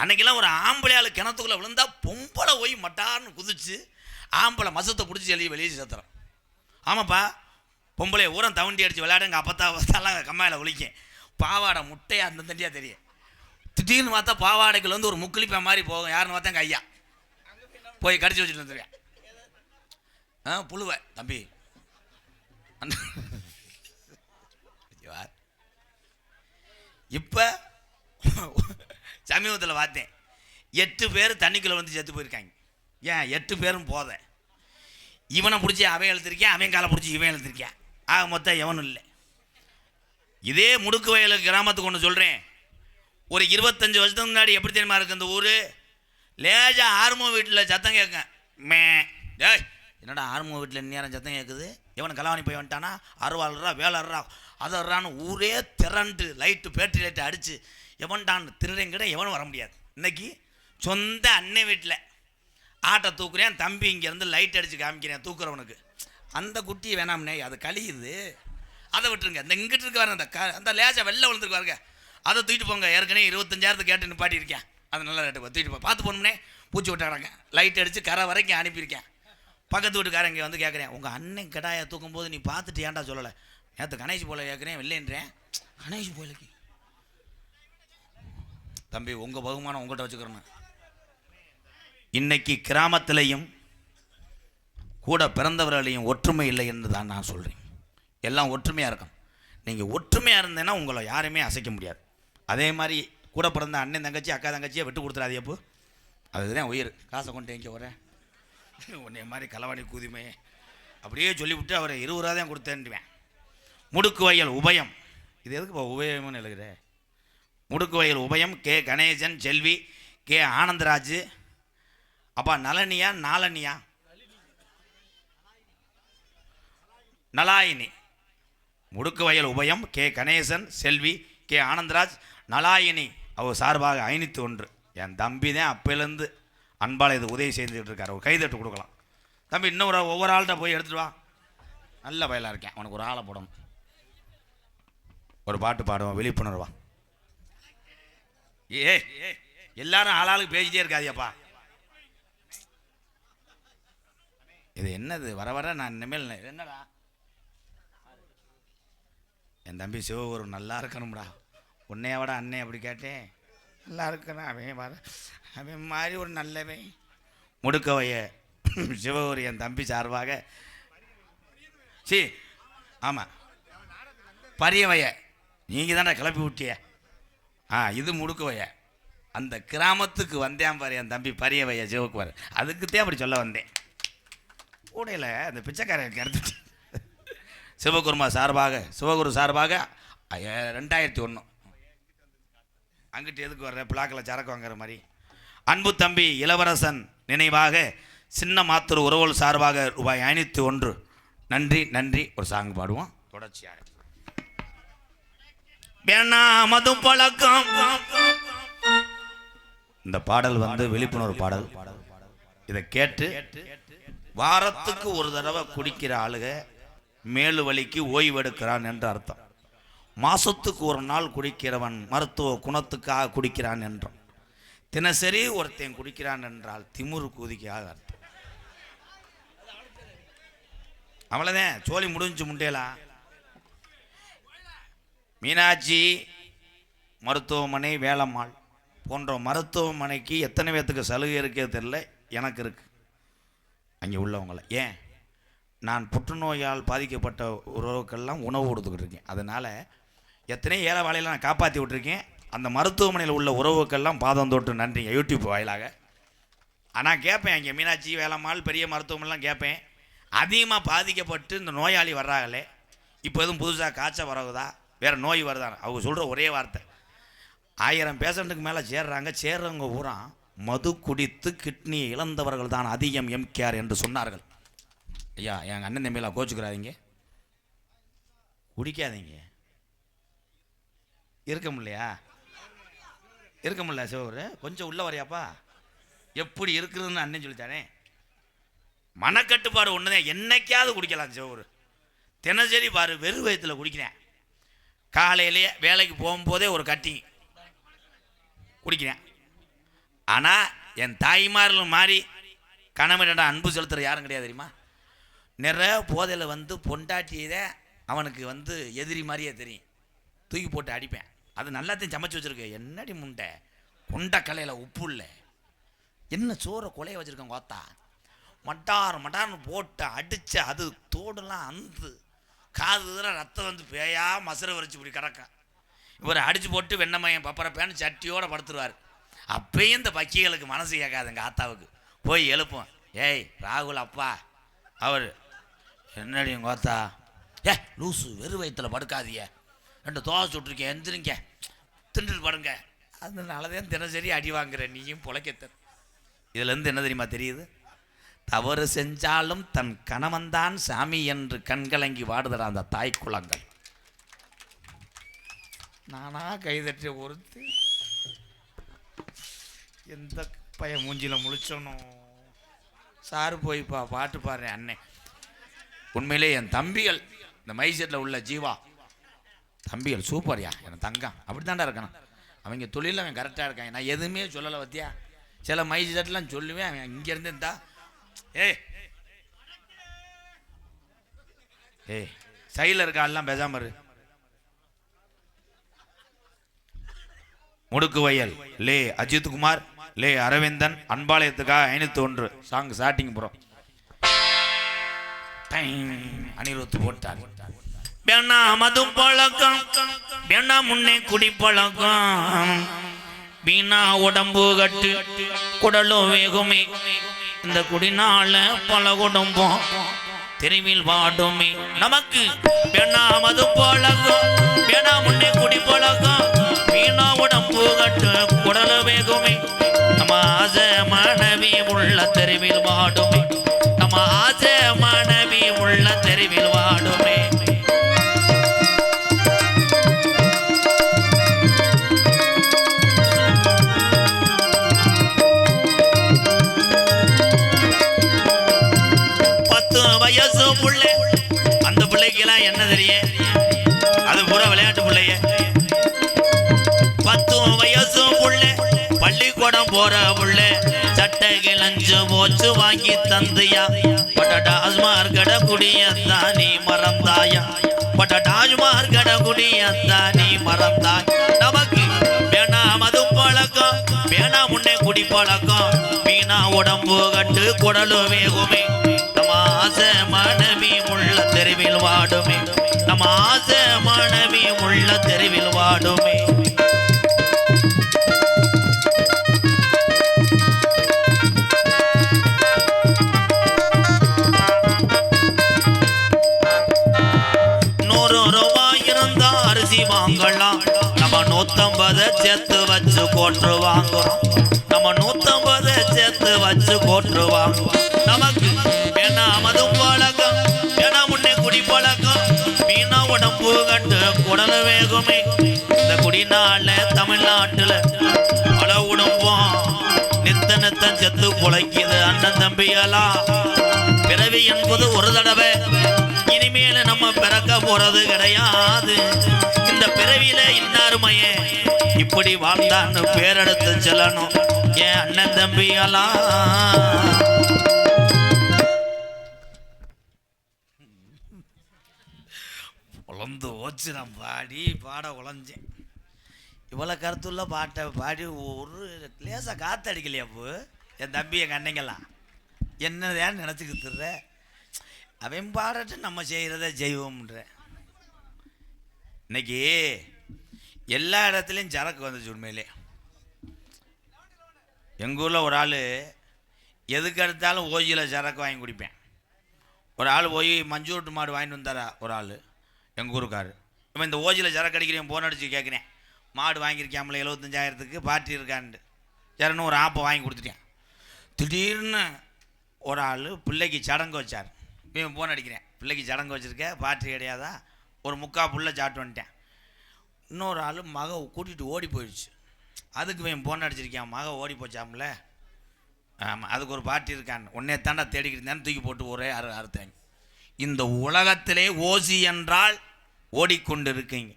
அன்னைக்கெல்லாம் ஒரு ஆம்பளையாள் கிணத்துக்குள்ளே விழுந்தா பொம்பளை போய் மட்டார்னு குதிச்சு ஆம்பளை மசத்தை பிடிச்சி எழுதி வெளியே சேர்த்துறோம். ஆமாப்பா, பொம்பளை ஊரம் தவண்டி அடித்து விளையாட எங்கள் அப்பத்தாவெல்லாம் கம்மாயில் ஒழிக்கும். பாவாடை முட்டையாக அந்த தண்டியாக தெரியும். திடீர்னு பார்த்தா பாவாடைக்குள்ள வந்து ஒரு முக்கிலிப்பை மாதிரி போகும். யாருன்னு பார்த்தா எங்கள் ஐயா போய் கடிச்சு வச்சுட்டு வந்துருவேன். புழுவை தம்பி இப்போ சமீபத்தில் பார்த்தேன், 8 பேர் தண்ணிக்குள்ளே வந்து செத்து போயிருக்காங்க. ஏன் 8 பேரும் போத, இவனை பிடிச்சி அவன் எழுத்திருக்கேன், அவன் காலை பிடிச்சி இவன் எழுத்திருக்கேன். ஆக மொத்தம் எவனும் இல்லை. இதே முடுக்கு வயல் கிராமத்துக்கு ஒன்று சொல்கிறேன். ஒரு 25 வருஷத்துக்கு முன்னாடி எப்படி தெரியுமா இருக்குது இந்த ஊர்? லேஜா ஆர்மோ வீட்டில் சத்தம் கேட்க, மே டேய் என்னடா ஆர்மோ வீட்டில் நேரம் சத்தம் கேட்குது, எவன் கலவாணி போய் வந்துட்டானா, அறுவாள்ரா வேலர்ரா அதர்றான்னு ஊரே திரண்டு லைட்டு பேட்டரி லைட்டு அடித்து எவன்டான் திருடங்கிட எவனும் வர முடியாது. இன்னைக்கு சொந்த அண்ணன் வீட்டில் ஆட்டை தூக்குறேன், தம்பி இங்கேருந்து லைட் அடித்து காமிக்கிறேன் தூக்குறவனுக்கு. அந்த குட்டி வேணாம்னே, அது கழியுது, அதை விட்டுருங்க. இந்த இங்கிட்டு இருக்க வர அந்த லேஜா வெளில விழுந்துருக்கு பாருங்க, அதை தூக்கிட்டு போங்க. ஏற்கனவே 25,000 கேட்டு நிப்பாட்டி இருக்கேன், அது நல்லா ரேட்டு தூக்கிட்டு போ. பார்த்து போனோம்னே பூச்சி விட்டாங்க, லைட் அடித்து கரை வரைக்கும் அனுப்பியிருக்கேன். பக்கத்து வீட்டுக்காரன் இங்கே வந்து கேட்குறேன், உங்கள் அண்ணன் கடாயை தூக்கும்போது நீ பார்த்துட்டு ஏன்டா சொல்லலை? நேற்று கணேஷ் போல கேட்குறேன், இல்லைன்றேன். கணேஷ் போயிலுக்கு தம்பி உங்கள் பகுமானம் உங்கள்கிட்ட வச்சுக்கிறேன்னு. இன்னைக்கு கிராமத்திலையும் கூட பிறந்தவர்களையும் ஒற்றுமை இல்லை என்று தான் நான் சொல்கிறேன். எல்லாம் ஒற்றுமையாக இருக்கும். நீங்கள் ஒற்றுமையாக இருந்தேன்னா உங்களை யாருமே அசைக்க முடியாது. அதே மாதிரி கூட பிறந்த அண்ணன் தங்கச்சி அக்கா தங்கச்சியை விட்டு கொடுத்துறாது. எப்போ அதுதான் உயிர். காசை கொண்டு எங்கே வரேன் உன்னை மாதிரி களவாணி கூதிமே அப்படியே சொல்லிவிட்டு அவரை 20 ரூபா தான் கொடுத்தேன்டுவேன். முடுக்கு வயல் உபயம், இது எதுக்கு உபயம்னு எழுதுகிற? முடுக்கு வயல் உபயம் கே கணேசன், செல்வி, கே ஆனந்தராஜ், அப்பா நலனியா நாலனியா நலாயினி. முடுக்கு வயல் உபயம் கே கணேசன், செல்வி, கே ஆனந்தராஜ், நலாயினி அவர் சார்பாக 501. என் தம்பி தான் அப்பையிலேருந்து அன்பால் இது உதவி செய்துட்டு இருக்காரு. ஒரு கைதட்டு கொடுக்கலாம். தம்பி இன்னும் ஒவ்வொரு ஆள்கிட்ட போய் எடுத்துட்டு வா, நல்ல வயலாக இருக்கேன், உனக்கு ஒரு ஆளை போடணும், ஒரு பாட்டு பாடுவோம், விழிப்புணர்வா. ஏ எல்லாரும் ஆளாளுக்கு பேசிட்டே இருக்காதியப்பா. இது என்னது வர வர நான் இனிமேல் என்னடா என் தம்பி சிவகுரு நல்லா இருக்கணும்டா, உன்னைய விட அண்ணே அப்படி கேட்டேன், நல்லா இருக்கணும். அவன் வர அவன் மாதிரி ஒரு நல்லவன். முடுக்கவைய சிவகுரு என் தம்பி சார்பாக ஆமாம் பரியவைய நீங்கள் தானே கிளப்பி விட்டிய. இது முடுக்கவைய அந்த கிராமத்துக்கு வந்தேன் பாரு என் தம்பி பரியவைய சிவகுமார். அதுக்குத்தான் அப்படி சொல்ல வந்தேன். கூடையில் அந்த பிச்சைக்காரன் எடுத்துட்டு சிவகுருமா சார்பாக சிவகுரு சார்பாக 2001. அங்கிட்டு எதுக்கு வர்ற பிளாக்கில் சரக்கு வாங்குற மாதிரி. அன்பு தம்பி இளவரசன் நினைவாக சின்ன மாத்தூர் உறவுகள் சார்பாக ரூபாய் 501. நன்றி நன்றி. ஒரு சாங் பாடுவோம் தொடர்ச்சியாக. மது பழக்கம். இந்த பாடல் வந்து விழிப்புணர்வு பாடல். இதை கேட்டு வாரத்துக்கு ஒரு தடவை குடிக்கிற ஆளுக மேலு வலிக்கு ஓய்வெடுக்கிறான் என்று அர்த்தம். மாசத்துக்கு ஒரு நாள் குடிக்கிறவன் மருத்துவ குணத்துக்காக குடிக்கிறான் என்றும், தினசரி ஒருத்தன் குடிக்கிறான் என்றால் திமுரு கூதிக்காக அர்த்தம். அவ்வளோதான், சோழி முடிஞ்சு முண்டேலா. மீனாட்சி மருத்துவமனை, வேலம்மாள் போன்ற மருத்துவமனைக்கு எத்தனை பேர்த்துக்கு சலுகை இருக்கே தெரியல, எனக்கு இருக்கு அங்கே உள்ளவங்கள. ஏன் நான் புற்றுநோயால் பாதிக்கப்பட்ட உறவுக்கெல்லாம் உணவு கொடுத்துக்கிட்டு இருக்கேன். அதனால் எத்தனை ஏழை வாழையில் நான் காப்பாற்றி விட்டுருக்கேன். அந்த மருத்துவமனையில் உள்ள உறவுக்கெல்லாம் பாதம் தொட்டு நன்றி யூடியூப் வாயிலாக. ஆனால் கேட்பேன், இங்கே மீனாட்சி வேலம்மாள் பெரிய மருத்துவமனைலாம் கேட்பேன், அதிகமாக பாதிக்கப்பட்டு இந்த நோயாளி வர்றாங்களே, இப்போ எதுவும் புதுசாக காய்ச்சல் வரவுதா, வேறு நோய் வருதா? அவங்க சொல்கிற ஒரே வார்த்தை, 1000 பேஷண்ட்டுக்கு மேலே சேர்றவங்க பூரா மது குடித்து கிட்னியை இழந்தவர்கள் தான் அதிகம் எம்கேஆர் என்று சொன்னார்கள். ஐயா எங்கள் அண்ணன் தம்பியில் கோச்சுக்கிறாதீங்க, குடிக்காதீங்க, இருக்க முடியலையா? இருக்க முடியல சிவரு, கொஞ்சம் உள்ள வரையாப்பா. எப்படி இருக்குதுன்னு அண்ணன் சொல்லித்தானே. மனக்கட்டுப்பாடு ஒண்ணுதான், என்னைக்காவது குடிக்கலாம் சிவரு. தினசரி பாரு வெறும் வயிற்றுல குடிக்கிறேன். காலையிலேயே வேலைக்கு போகும்போதே ஒரு கட்டி குடிக்கிறேன். ஆனால் என் தாய்மார்கள் மாதிரி கணவனிட அன்பு செலுத்துகிற யாரும் கிடையாது தெரியுமா? நிறைய போதையில் வந்து பொண்டாட்டியதை அவனுக்கு வந்து எதிரி மாதிரியே தெரியும், தூக்கி போட்டு அடிப்பேன். அது நல்லாத்தையும் சமைச்சு வச்சுருக்கு. என்னடி முண்டை, கொண்ட கலையில் உப்பு இல்லை, என்ன சோறை கொலைய வச்சுருக்கேன் கோத்தா, மட்டார்னு போட்டு அடித்து அது தோடெல்லாம் அந்து காது ரத்தம் வந்து பேயா மசரை வரைச்சி இப்படி கிடக்கும். இவர் அடித்து போட்டு வெண்ணமயம் பப்பரப்பேன்னு சட்டியோடு படுத்துருவார். அப்பயும் இந்த பக்கிகளுக்கு மனசு கேட்காது. எங்கள் ஆத்தாவுக்கு போய் எழுப்போம், ஏய் ராகுல் அப்பா, அவர் என்னடி கோத்தா, லூசு வெறும் வயிற்றுல படுக்காதீங்க, 2 தோசை சுட்டுருக்கேன், எந்திரிங்க திண்டுட்டு படுங்க. அதனாலதான் தினசரி அடி வாங்குறேன். நீயும் பொழைக்கத்த. இதுலேருந்து என்ன தெரியுமா தெரியுது? தவறு செஞ்சாலும் தன் கணவன்தான் சாமி என்று கண்கலங்கி வாடுதடா அந்த தாய் குலங்கள். நானா கைதட்டி ஒருத்து எந்த பைய மூஞ்சில முழிச்சனும் சாரு போய்ப்பா பாட்டு பாடுறேன் அண்ணன். உண்மையிலே என் தம்பிகள் இந்த மைசெட்டில் உள்ள ஜீவா தம்பிகள் சூப்பர்யா, என் தங்கம் அப்படி தாண்டா இருக்கணும். அவங்க தொழிலில் அவன் கரெக்டாக இருக்கான். நான் எதுவுமே சொல்லலை பத்தியா, சில மைசெட்லாம் சொல்லுவேன். அவன் இங்கேருந்து இருந்தா ஏய் சைடில் இருக்கான்லாம் பேசாம இரு. முடுக்கு வயல் லே அஜித் குமார், லே அரவிந்தன், அன்பாலயத்துக்காக 501 சாங் ஸ்டார்டிங் ப்ரோ. அனிருத்து போட்டார். வேணா மது பழக்கம், வேணா முன்னே குடி பழக்கம், வீணா உடம்பு கட்டு குடலும் வேகுமே, இந்த குடினால பல குடும்பம் தெருவில் வாடுமே. நமக்கு வேணா மது பழக்கம், வேணா முன்னே குடி பழக்கம், வீணா உடம்பு கட்டு குடல வேகுமே, நம்ம ஆசை மனைவி உள்ள தெருவில் வாடுமே, நம்ம ஆசை மனைவி உள்ள தெருவில் வாடுமே. புள்ளை, அந்த பிள்ளைக்கெல்லாம் என்ன தெரியும், அது பூரா விளையாட்டு பிள்ளைய. 10 வயசு புள்ளை, பள்ளிக்கூடம் போற புள்ளை, சட்டை கிளஞ்சு போச்சு வாங்கி தந்தையா, பட்டாடாஸ்மார் கட குடியத்தா நீ மறந்தாயா, பட்டாடாஸ்மார் கட குடியத்தா நீ மறந்தாய். நமக்கு வேணா மது பழக்கம், வேணா முன்னே குடி பழக்கம், வீணா உடம்பு கட்டு குடலு வேகுமே, நம்ம ஆசை மனைவி உள்ள தெருவில் வாடுமே, நம்ம ஆசை மனைவி உள்ள தெருவில் வாடுமே. ₹100 இருந்தா அரிசி வாங்கலாம், நம்ம 150 சேர்த்து வச்சு கோட்டு வாங்குறோம், நம்ம 150 சேர்த்து வச்சு கோட்டு வாங்குறோம். நமக்கு வேணா மது பழக்கம், வேணா முன்னே குடி பழக்கம், வீணா உடம்பு கட்டு குடல வேகுமே, இந்த குடினால தமிழ்நாட்டுல பல குடும்பம் நித்தம் செத்து பொழைக்குது. அண்ணன் தம்பியெல்லாம் பிறவி என்பது ஒரு தடவை, இனிமேல நம்ம பிறக்க போறது கிடையாது. இந்த பிறவியில இன்னாருமையே இப்படி வாழ்ந்தான்னு பேரெடுத்து செல்லணும். என் அண்ணன் தம்பியெல்லாம் உழந்து ஓச்சு. நான் பாட உழைஞ்சேன். இவ்வளோ கருத்துள்ள பாட்டை பாடி ஒரு லேசாக காற்று அடிக்கலையா போ என் தம்பி எங்கள் அன்னைங்கெல்லாம் என்னதான் நினச்சிக்கிட்டுற. அவன் பாடட்டு நம்ம செய்கிறத செய்வோம்ன்ற. இன்னைக்கு எல்லா இடத்துலையும் சரக்கு வந்துச்சு. உண்மையிலே எங்கள் ஊரில் ஒரு ஆள் எதுக்கு எடுத்தாலும் ஓஜியில் சரக்கு வாங்கி குடிப்பேன். ஒரு ஆள் போய் மஞ்சூட்டு மாடு வாங்கிட்டு வந்தாரா ஒரு ஆள் எங்கள் ஊருக்காரு. இப்போ இந்த ஓஜியில் சரக்கு அடிக்கிறேன் போன் அடித்து கேட்குறேன், மாடு வாங்கியிருக்காமல 75,000க்கு பார்ட்டி இருக்கான்ட்டு யாருன்னு ஒரு ஆப்பை வாங்கி கொடுத்துட்டேன். திடீர்னு ஒரு ஆள் பிள்ளைக்கு சடங்கு வச்சார். இவன் போன் அடிக்கிறேன், பிள்ளைக்கு சடங்கு வச்சுருக்க பார்ட்டி கிடையாதா, ஒரு 3/4 புள்ள சாப்பிட்டு வந்துட்டேன். இன்னொரு ஆள் மக கூட்டிகிட்டு ஓடி போயிடுச்சு. அதுக்கு இவன் போன் அடிச்சிருக்கான், மக ஓடி போச்சாம்ல. ஆமாம், அதுக்கு ஒரு பாட்டி இருக்கான், உன்னே தாண்டா தேடிக்கிட்டு இருந்தான்னு தூக்கி போட்டு ஒரே அறுத்தாங்க. இந்த உலகத்திலே ஓசி என்றால் ஓடிக்கொண்டு இருக்கீங்க.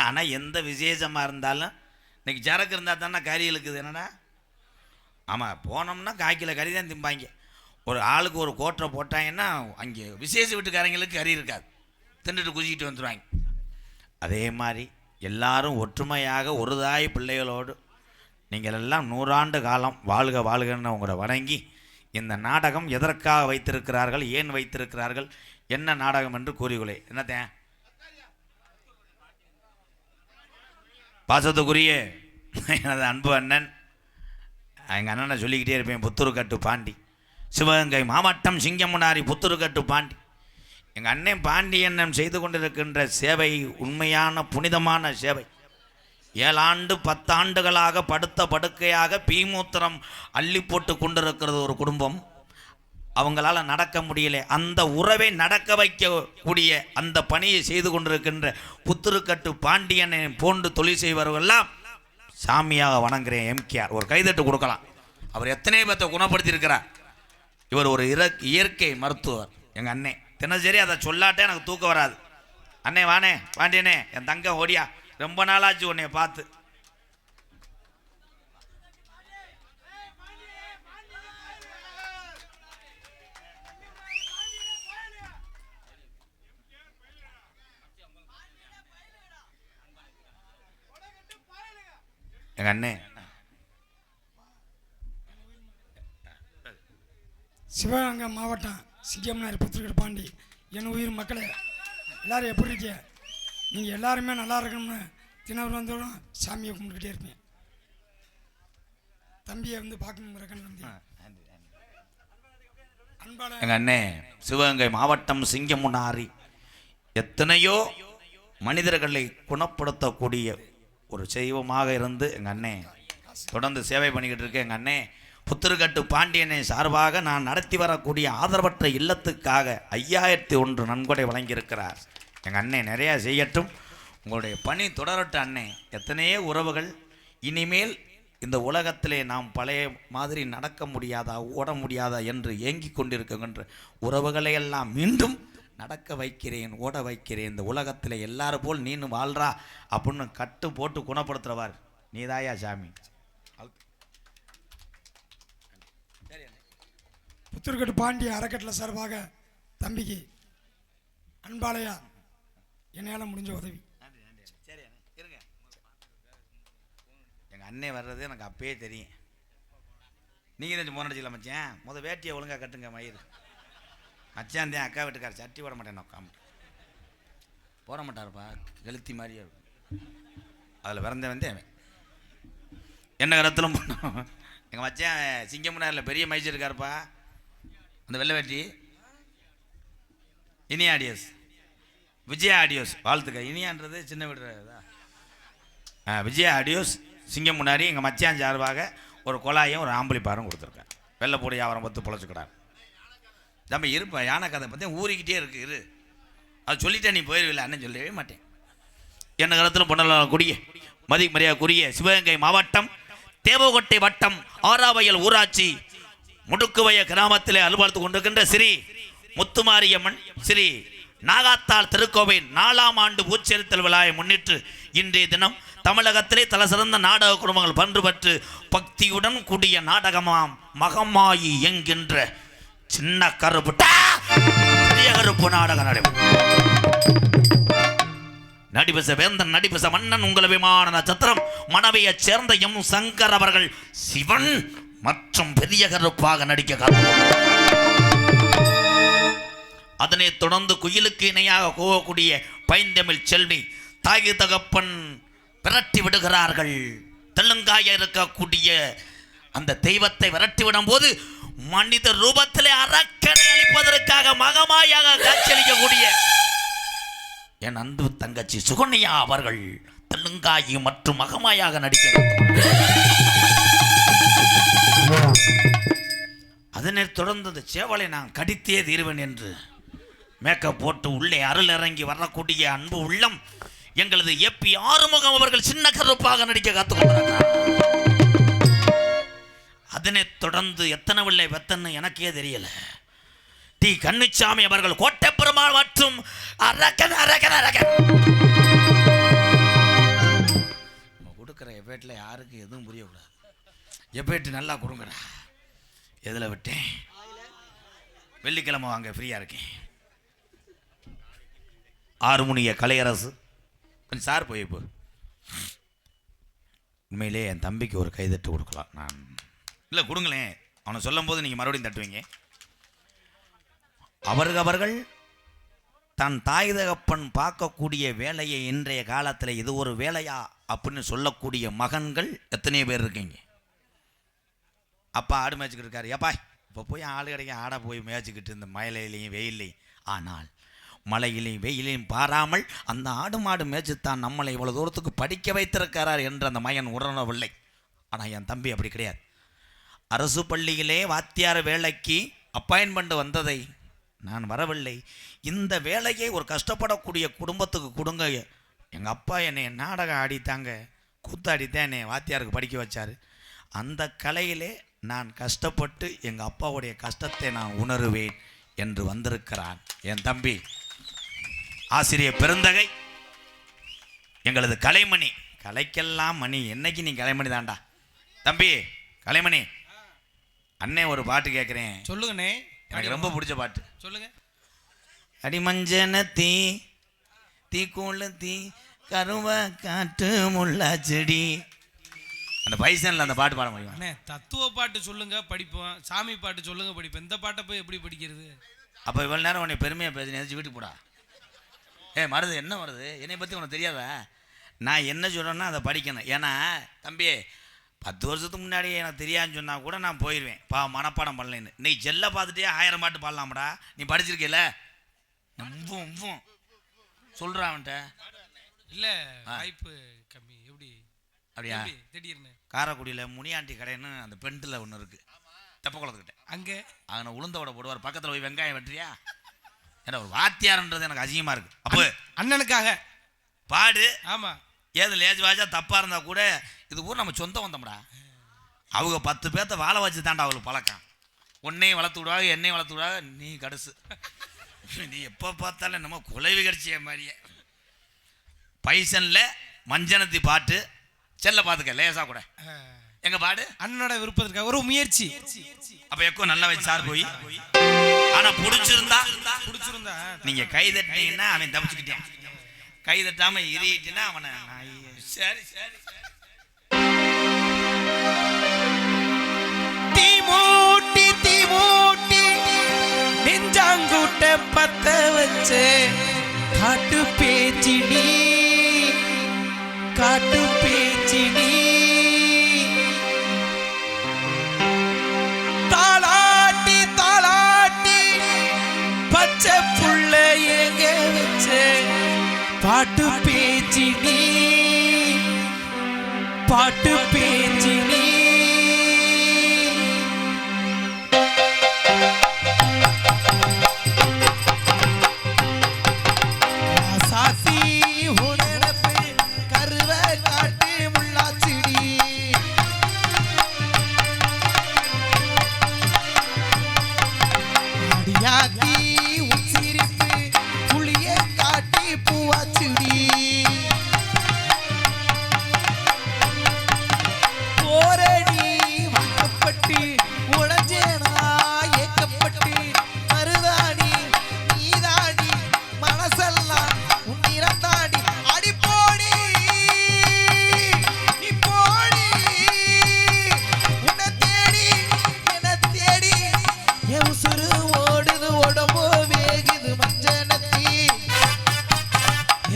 ஆனால் எந்த விசேஷமாக இருந்தாலும் இன்றைக்கி சரக்கு இருந்தால் தானே கறி இழுக்குது. என்னடா ஆமாம், போனோம்னா காய்க்கில் கறி தான் திம்பாங்க. ஒரு ஆளுக்கு ஒரு கோட்டரை போட்டாங்கன்னா அங்கே விசேஷ வீட்டுக்காரங்களுக்கு கறி இருக்காது, தின்னுட்டு குதிக்கிட்டு வந்துடுவாங்க. அதே மாதிரி எல்லாரும் ஒற்றுமையாக ஒரு தாய் பிள்ளைகளோடு நீங்கள் எல்லாம் 100 ஆண்டு காலம் வாழ்க வாழ்கன்னு உங்களை வணங்கி, இந்த நாடகம் எதற்காக வைத்திருக்கிறார்கள், ஏன் வைத்திருக்கிறார்கள், என்ன நாடகம் என்று கூறிக்கொள்ளே. என்னத்தேன் பாசத்துக்குரிய எனது அன்பு அண்ணன், எங்கள் அண்ணனை சொல்லிக்கிட்டே இருப்பேன், புத்தூர்கட்டு பாண்டி, சிவகங்கை மாவட்டம் சிங்கமுனாரி புத்தூர்கட்டு பாண்டி. எங்கள் அண்ணன் பாண்டியண்ணன் செய்து கொண்டிருக்கின்ற சேவை உண்மையான புனிதமான சேவை. 7 ஆண்டு 10 ஆண்டுகளாக படுத்த படுக்கையாக பீமூத்திரம் அள்ளி போட்டு கொண்டிருக்கிறது ஒரு குடும்பம். அவங்களால நடக்க முடியல. அந்த உறவை நடக்க வைக்கக்கூடிய அந்த பணியை செய்து கொண்டிருக்கின்ற புத்தூர்கட்டு பாண்டியனை போன்று தொழில் செய்வர்களெல்லாம் சாமியாக வணங்குறேன். எம்கேஆர் ஒரு கைதட்டு கொடுக்கலாம். அவர் எத்தனை பேர்த்தை குணப்படுத்தியிருக்கிறார். இவர் ஒரு இயற்கை மருத்துவர். எங்கள் அண்ணே தினசரி அதை சொல்லாட்டே எனக்கு தூக்கம் வராது. அண்ணே வானே பாண்டியனே, என் தங்க ஓடியா, ரொம்ப நாளாச்சு உன்னைய பார்த்து. எங்கள் அண்ணே சிவகங்கை மாவட்டம் சிங்கமுனாரி புத்தூர்கட்டு பாண்டி, என் உயிர் மக்களே எல்லோரும் எப்படி இருக்கீங்க? நீங்கள் எல்லாருமே நல்லா இருக்கணும்னு தினவர் வந்தோடும் சாமியை கும்பிட்டுக்கிட்டே இருப்பேன். தம்பியை வந்து பார்க்கணும். அன்பான எங்கள் அண்ணே சிவகங்கை மாவட்டம் சிங்கமுனாரி எத்தனையோ மனிதர்களை குணப்படுத்தக்கூடிய ஒரு செய்வமாக இருந்து எங்கள் அண்ணே தொடர்ந்து சேவை பண்ணிக்கிட்டு இருக்கேன். எங்கள் அண்ணே புத்தூர்கட்டு பாண்டியனை சார்பாக நான் நடத்தி வரக்கூடிய ஆதரவற்ற இல்லத்துக்காக 5001 நன்கொடை வழங்கியிருக்கிறார். எங்கள் அண்ணே நிறையா செய்யட்டும், உங்களுடைய பணி தொடரட்டும். அண்ணே எத்தனையோ உறவுகள் இனிமேல் இந்த உலகத்திலே நாம் பழைய மாதிரி நடக்க முடியாதா, ஓட முடியாதா என்று ஏங்கி கொண்டிருக்கின்ற உறவுகளையெல்லாம் மீண்டும் நடக்க வைக்கிறேன், ஓட வைக்கிறேன். இந்த உலகத்தில் எல்லாரும் போல் நீனும் வாழ்றா அப்படின்னு கட்டு போட்டு குணப்படுத்துகிறவார் நீதாயா சாமி. புத்தூர்கட்டு பாண்டிய அறக்கட்டளை சார்பாக தம்பிக்கு அன்பாலையா என்னால் முடிஞ்ச உதவி. சரி இருங்க, எங்கள் அண்ணே வர்றது எனக்கு அப்பயே தெரியும். நீங்கள் தான் முன்னடிச்சிக்கல மச்சான், வேட்டியை ஒழுங்காக கட்டுங்க மயிறு. மச்சான் தான் அக்கா வீட்டுக்கார் சட்டி போட மாட்டேன், உட்காந்து போட மாட்டார்ப்பா, கெளுத்தி மாதிரியே இருக்கும். அதில் பிறந்த என்ன கரத்திலும் பண்ணோம். எங்கள் மச்சான் சிங்கமுனாரில் பெரிய மைச்சு இருக்காருப்பா, அந்த வெள்ளை வேட்டி. இனியா ஆடியோஸ், விஜயா ஆடியோஸ் வாழ்த்துக்க. இனியான்றது சின்ன விடுறதா, விஜயா ஆடியோஸ் சிங்கமுனாரி எங்கள் மச்சான் சார்பாக ஒரு குழாயும் ஒரு ஆம்பளிப்பாரும் கொடுத்துருக்கேன். வெள்ளை போடி வியாபாரம் பார்த்து பொழைச்சிக்கிறார். நம்ம இருப்பேன், யானை கதை பற்றி ஊறிக்கிட்டே இருக்கு. இரு, அது சொல்லிட்டே நீ போயிடுவில்லை, அண்ணன் சொல்லவே மாட்டேன். என்ன காலத்திலும் பண்ணக்கூடிய மரியாதைக்குரிய சிவகங்கை மாவட்டம் தேவகோட்டை வட்டம் ஆறாவயல் ஊராட்சி முடுக்குவய கிராமத்திலே அலுவலத்து கொண்டிருக்கின்ற ஸ்ரீ முத்துமாரியம்மன் ஸ்ரீ நாகாத்தாள் திருக்கோவில் 4ஆம் ஆண்டு பூச்செரித்தல் விழாவை முன்னிட்டு இன்றைய தினம் தமிழகத்திலே தலசிறந்த நாடக குடும்பங்கள் பன்று பெற்று பக்தியுடன் கூடிய நாடகமாம் மகமாயி என்கின்ற சின்ன கருப்பு பெரிய கருப்பு நாடக நடிபச வேந்தன் நடிபச மன்னன் உங்கள் விமான நட்சத்திரம் மனைவியை சேர்ந்த எம் சங்கர் அவர்கள் சிவன் மற்றும் பெரிய கருப்பாக நடிக்க அதனைத் தொடர்ந்து குயிலுக்கு இணையாக போகக்கூடிய பைந்தமிழ் செல்வி தாய் தகப்பன் விரட்டி விடுகிறார்கள். தெலுங்காய இருக்கக்கூடிய அந்த தெய்வத்தை விரட்டிவிடும் போது மனித ரூபத்திலே அரக்கனை அளிப்பதற்காக மகமாயாக காட்சியளிக்கக்கூடிய என் அன்பு தங்கச்சி சுகன்யா அவர்கள் தெலுங்காயி மற்றும் மகமாயாக நடிக்கிறார். அதனைத் தொடர்ந்து அந்த சேவலை நான் கடித்தே தீர்வேன் என்று மேக்கப் போட்டு உள்ளே அருள் இறங்கி வரக்கூடிய அன்பு உள்ளம் எங்களது எப்பி ஆறுமுகம் அவர்கள் சின்ன கருப்பாக நடிக்க காத்துக்கொண்டார். அதனைத் தொடர்ந்து எத்தனை வெள்ளை வெத்தன்னு எனக்கே தெரியல. டி கண்ணுச்சாமி அவர்கள் கோட்டை பெருமாள் மற்றும் அரக்கன் அரக்கன் அரக்கன் கொடுக்குற எஃபேட்டில் யாருக்கும் எதுவும் புரியக்கூடாது. எஃபேட்டு நல்லா கொடுங்கடா. எதில் விட்டேன்? வெள்ளிக்கிழமை வாங்க, ஃப்ரீயாக இருக்கேன். ஆறுமுனிய கலையரசு கொஞ்சம் சார் போய் இப்போ உண்மையிலே என் தம்பிக்கு ஒரு கைதட்டு கொடுக்கலாம். நான் இல்லை கொடுங்களேன், அவனை சொல்லும் போது நீங்கள் மறுபடியும் தட்டுவீங்க. அவர்கள் தன் தாய் தகப்பன் பார்க்கக்கூடிய வேலையை இன்றைய காலத்தில் இது ஒரு வேலையா அப்படின்னு சொல்லக்கூடிய மகன்கள் எத்தனையோ பேர் இருக்கீங்க. அப்பா ஆடு மேய்ச்சிக்கிட்டு இருக்காரு, ஏப்பா இப்போ போய் ஆடு கிடைக்க ஆடை போய் மேய்ச்சிக்கிட்டு இந்த மழையிலையும் வெயிலையும். ஆனால் மழையிலையும் வெயிலையும் பாராமல் அந்த ஆடு மாடு மேய்ச்சித்தான் நம்மளை இவ்வளோ தூரத்துக்கு படிக்க வைத்திருக்கிறார் என்று அந்த மகன் உணரவில்லை. ஆனால் என் தம்பி அப்படி கிடையாது. அரசு பள்ளியிலே வாத்தியார் வேலைக்கு அப்பாயின்மெண்ட் வந்ததை நான் வரவில்லை. இந்த வேலையை ஒரு கஷ்டப்படக்கூடிய குடும்பத்துக்கு கொடுங்க. எங்கள் அப்பா என்னை நாடகம் ஆடித்தாங்க, கூத்தாடித்தான் என்னை வாத்தியாருக்கு படிக்க வச்சார். அந்த கலையிலே நான் கஷ்டப்பட்டு எங்கள் அப்பாவுடைய கஷ்டத்தை நான் உணருவேன் என்று வந்திருக்கிறான் என் தம்பி ஆசிரியர் பெருந்தகை, எங்களது கலைமணி. கலைக்கெல்லாம் மணி, என்னைக்கு நீ கலைமணி தான்டா தம்பி. கலைமணி அண்ணே ஒரு பாட்டு கேட்குறேன். சொல்லுங்கண்ணே, எனக்கு ரொம்ப பிடிச்ச பாட்டு. சொல்லுங்க. அடிமஞ்சன தீ தீ கொளுத்தி கருவ காட்டு முல்லா செடி. அந்த பைசனில் அந்த பாட்டு பாட முடியும் அண்ணே? தத்துவ பாட்டு சொல்லுங்க படிப்போம், சாமி பாட்டு சொல்லுங்க படிப்போம். இந்த பாட்டை போய் எப்படி படிக்கிறது? அப்போ இவ்வளோ நேரம் உன்னை பெருமையாக பேசி நினைச்சு வீட்டுக்கு போடா. மருது என்ன வருது, என்னை பற்றி உனக்கு தெரியாதா? நான் என்ன சொல்கிறேன்னா அதை படிக்கணும். ஏன்னா தம்பி 10 வருஷத்துக்கு முன்னாடி எனக்கு தெரியாதுன்னு சொன்னால் கூட நான் போயிடுவேன். மனப்பாடம் பண்ணலைன்னு. இன்னைக்கு ஜெல்லை பார்த்துட்டே 1000 பாட்டு பாடலாமடா. நீ படிச்சிருக்கல சொல்கிறான் அவன்கிட்ட. இல்லை வாய்ப்பு கம்மி. எப்படி அப்படியா? திடீர்னு காரைக்குடியில் முனியாண்டி கடைன்னு அந்த பெண்டில் ஒன்று இருக்குது, தெப்பக்குளத்துக்கிட்ட. அங்கே அங்கே உளுந்த வடை போடுவார், பக்கத்தில் போய் வெங்காயம் வெட்டுறியா? ஏன்னா ஒரு வாத்தியார்ன்றது எனக்கு அசிங்கமாக இருக்குது. அப்போ அண்ணனுக்காக பாடு. ஆமாம், ஏது லேஜ் வாஜா தப்பாக இருந்தால் கூட இது ஊர் நம்ம சொந்தம் வந்தோம்டா. அவங்க 10 பேர்த்த வாழை வச்சு தாண்டா அவங்களுக்கு பழக்கம். உன்னையும் வளர்த்து விடுவாங்க, என்னையும் வளர்த்து விடுவாங்க. நீ கடுசு, நீ எப்போ பார்த்தாலும் நம்ம குலைவு கடிச்சிய மாதிரியே. பைசனில் மஞ்சனத்தி பாட்டு செல்ல பார்த்துக்க லேசா கூட. எங்க பாடு அண்ணனோட விருப்பத்திற்காக ஒரு முயற்சி. அப்ப எக்கோ நல்லா வச்சு சார் போய். ஆனா பிடிச்சிருந்தா நீங்க கை தட்டினீங்கன்னா அவன் தப்பிச்சுக்கிட்டான். கை தட்டாம இறியிட்டுனா அவனை சரி சரி. தீமூட்டி தீமூட்டி நெஞ்சாங்கூட்ட பத்த வச்சு காட்டு பேச்சிடி காட்டு பேச்சிடி தாளாட்டி தாளாட்டி பச்சை புள்ள எங்க வச்சு பாட்டு பேச்சிடி பாட்டு பேச்சிடி.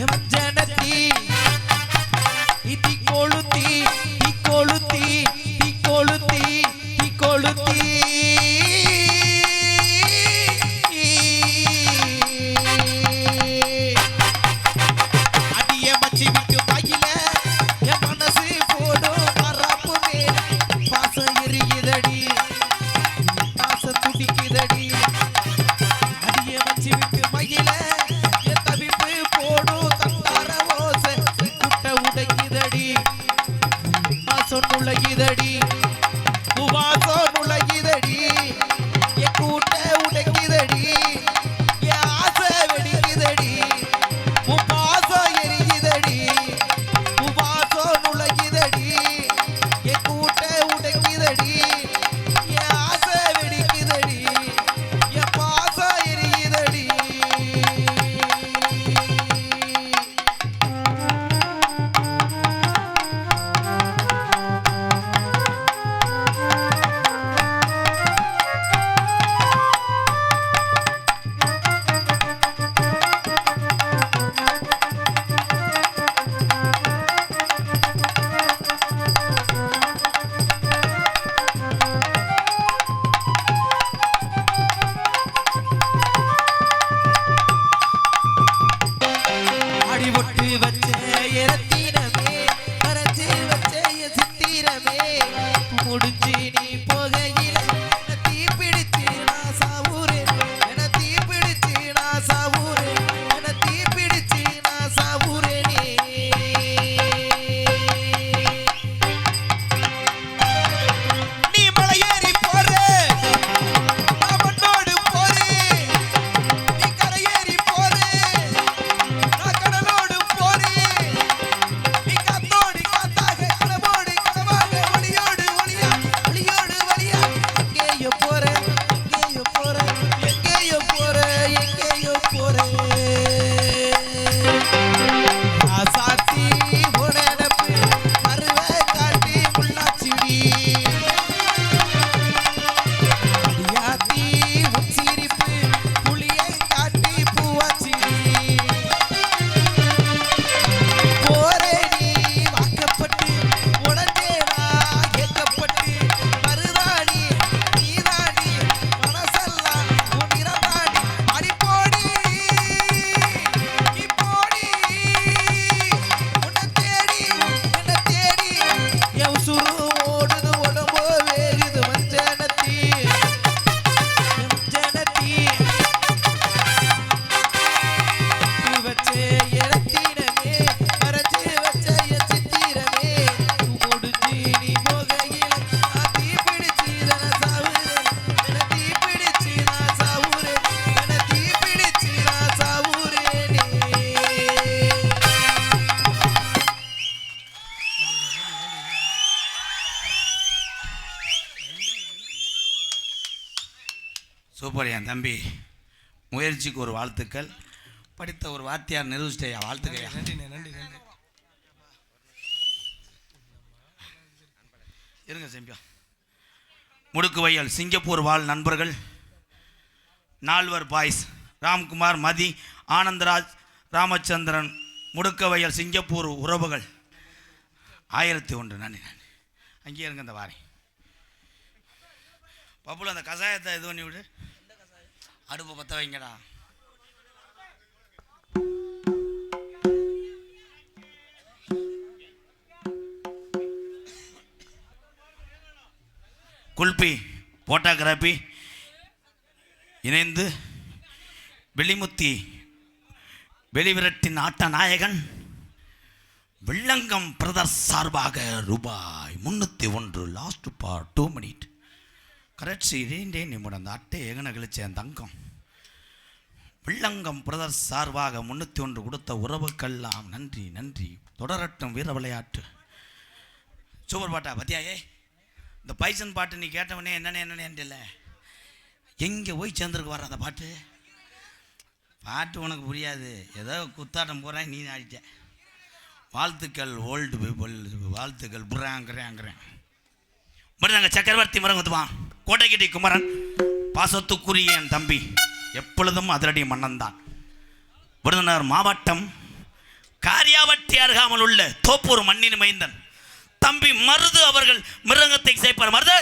Yep. சூப்பர் என் தம்பி, முயற்சிக்கு ஒரு வாழ்த்துக்கள். படித்த ஒரு வாத்தியார் நிரூபிச்சிட்டையா, வாழ்த்துக்கையா. நன்றி நன்றி நன்றி. இருங்க செம்பியா. முடுக்குவையல் சிங்கப்பூர் வாழ் நண்பர்கள் நால்வர் பாய்ஸ் ராம்குமார், மதி, ஆனந்தராஜ், ராமச்சந்திரன், முடுக்கவையல் சிங்கப்பூர் உறவுகள் 1001. நன்றி நன்றி. அங்கேயே இருங்க, இந்த வாரி பப்புல அந்த கசாயத்தை இது பண்ணி விடு, அடுப்பு பற்ற வைங்கடா. குல்பி போட்டோகிராபி இணைந்து வெளிமுத்தி வெளிவிரட்டின் ஆட்ட நாயகன் வெள்ளங்கம் பிரதர்ஸ் சார்பாக ரூபாய் 301. லாஸ்ட் பார் 2 மினிட் கரெக்ட் 2 நிமிடம். அந்த அட்டை எங்கன கழிச்ச என் தங்கம். வெள்ளங்கம் பிரதர்ஸ் சார்பாக 301 கொடுத்த உறவுக்கெல்லாம் நன்றி நன்றி. தொடரட்டும் வீர விளையாட்டு. சூப்பர் பாட்டா பத்தியாயே. இந்த பைசன் பாட்டு நீ கேட்டவனே என்னன்னு இல்லை, எங்கே போய் சேர்ந்துருக்கு வர அந்த பாட்டு. பாட்டு உனக்கு புரியாது, ஏதோ குத்தாட்டம் போகிறேன், நீ ஆடிட்ட. வாழ்த்துக்கள் ஓல்டு பீப்புள், வாழ்த்துக்கள் புறாங்கிறேன். மருதாங்க சக்கரவர்த்தி மரங்குத்துவான், கோட்டைக்கிட்டி குமரன், பாசத்துக்குரிய என் தம்பி, எப்பொழுதும் அதிரடி மன்னன் தான். விருதுநகர் மாவட்டம் காரியாவட்டி அருகாமல் உள்ள தோப்பூர் மண்ணின் மைந்தன் தம்பி மருது அவர்கள் மிருகத்தை சேர்ப்பார். மருது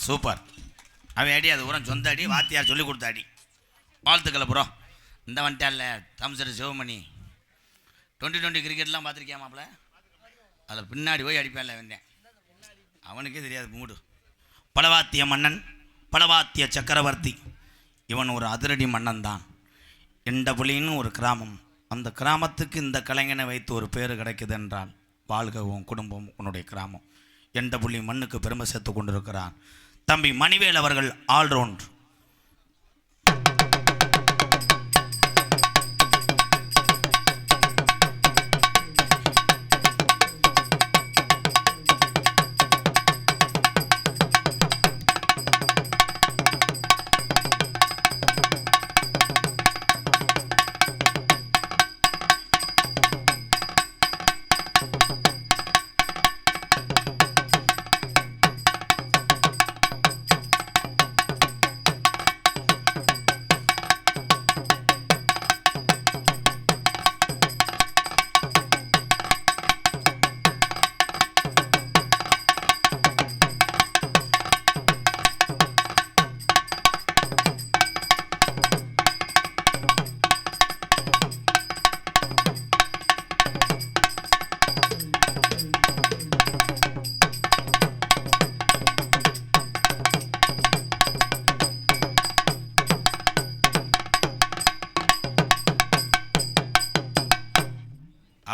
சூப்பர். அவன் அடி அது ஊரம் சொந்த அடி, வாத்தியார் சொல்லி கொடுத்த அடி. வாழ்த்துக்களை ப்ரோ. இந்த வந்துட்டால தம்சர் சிவமணி 2020 கிரிக்கெட்லாம் பார்த்துருக்கியா மாப்பிள்ள? அதில் பின்னாடி போய் அடிப்பேன்ல வந்தேன், அவனுக்கே தெரியாது மூடு. பலவாத்திய மன்னன், பலவாத்திய சக்கரவர்த்தி, இவன் ஒரு அதிரடி மன்னன் தான். எண்டபுலின்னு ஒரு கிராமம், அந்த கிராமத்துக்கு இந்த கலைஞனை வைத்து ஒரு பேர் கிடைக்குது என்றால் வாழ்க உன் குடும்பம், உன்னுடைய கிராமம். எண்டபுலி மண்ணுக்கு பெருமை சேர்த்து கொண்டிருக்கிறான் தம்பி மணிவேல் அவர்கள். ஆல்ரவுண்ட்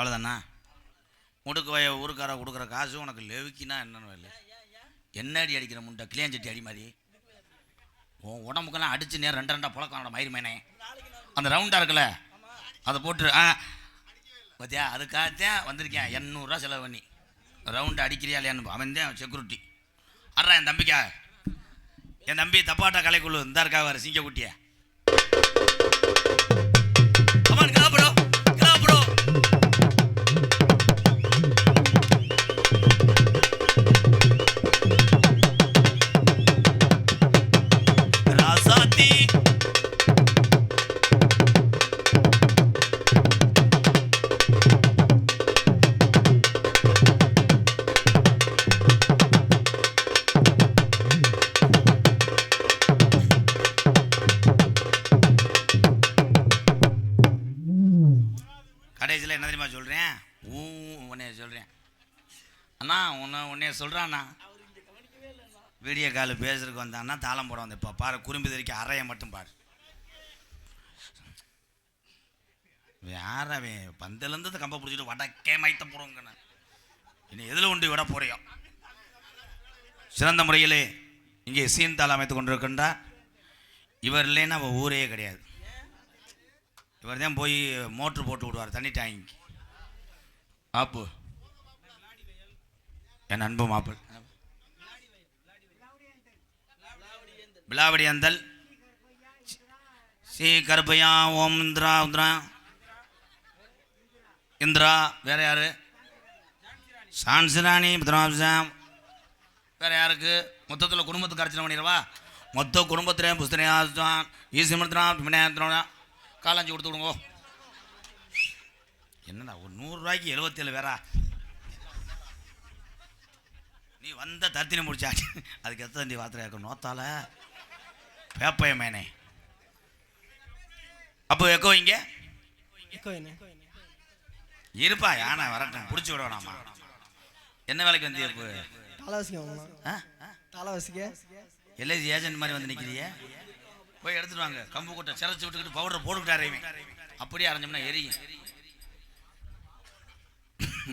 அவ்வளோதாண்ணா முடுக்கு வய ஊருக்கார கொடுக்குற காசு உனக்கு லெவிக்கினா என்னன்னு இல்லை. என்ன அடி அடிக்கிற முண்டை கிளியாஞ்சட்டி அடி மாதிரி உன் உடம்புக்கெல்லாம் அடிச்சு நேரம் ரெண்டு ரெண்டா புழக்கோட மயிறு மேனே அந்த ரவுண்டாக இருக்குல்ல அதை போட்டு பார்த்தியா அதுக்காகத்தான் வந்திருக்கேன் 800 செலவு பண்ணி ரவுண்டு அடிக்கிறியா இல்லையான்னு அவன் தான் செக்யூரிட்டி அட்றா என் தம்பிக்கா என் தம்பி தப்பாட்டா கலைக்குழு இந்த இருக்கா வர சிங்க குட்டிய அவன் கிளம்புறோ கிளம்புறோ ராசாத்தி கடைசியில் என்ன தெரியுமா சொல்கிறேன் உன்னைய சொல்கிறேன் அண்ணா உன்னைய சொல்கிறாண்ணா வீடியோ கால் பேசுறதுக்கு வந்தான்னா தாளம் போட வந்தேன் இப்போ பாரு குறும்பி தெரிக்க அறையை மட்டும் பாரு யாரவே பந்திலேருந்து கம்பை பிடிச்சிட்டு வடக்கே மைத்த போடுவோங்கண்ணா இனி எதில் உண்டு விட போறியோ சிறந்த முறையிலே இங்கே சீன்தாள் அமைத்து கொண்டிருக்கின்றார் இவர் இல்லைன்னா அவள் ஊரே கிடையாது இவர் தான் போய் மோட்ரு போட்டு விடுவார் தண்ணி டேங்கி ஆப்பு என் அன்பு மாப்பிள் பிலாவடி அந்தல் சி கருப்பையா ஓம் இந்திரா உத்ரா இந்திரா வேற யாரு சான்சிராணி பத்ராப்சாம் வேற யாருக்கு மொத்தத்தில் குடும்பத்துக்கு அர்ச்சனை பண்ணிடுவா மொத்த குடும்பத்திலே புஸ்தனையான் ஈசிமத்ரா காலாஞ்சி கொடுத்து விடுங்கோ என்னடா ஒரு 100 ரூபாய்க்கு 77 வேறா நீ வந்த தத்தினை முடிச்சாச்சு அதுக்கு எத்தனை தண்டி வார்த்தை இருக்கும் நோத்தால பேப்பைய மேனே அப்போ எக்கோ இங்க இருப்பா யானை வரட்டும் பிடிச்சி விட வேணாமா என்ன வேலைக்கு வந்திய எல்ஐசி ஏஜென்ட் மாதிரி வந்து நிற்கிறிய போய் எடுத்துட்டு வாங்க கம்பு கொட்டை சிறச்சி விட்டுக்கிட்டு பவுடர் போட்டுக்கிட்டு அரைவேன் அப்படியே அரைஞ்சோம்னா எரியும்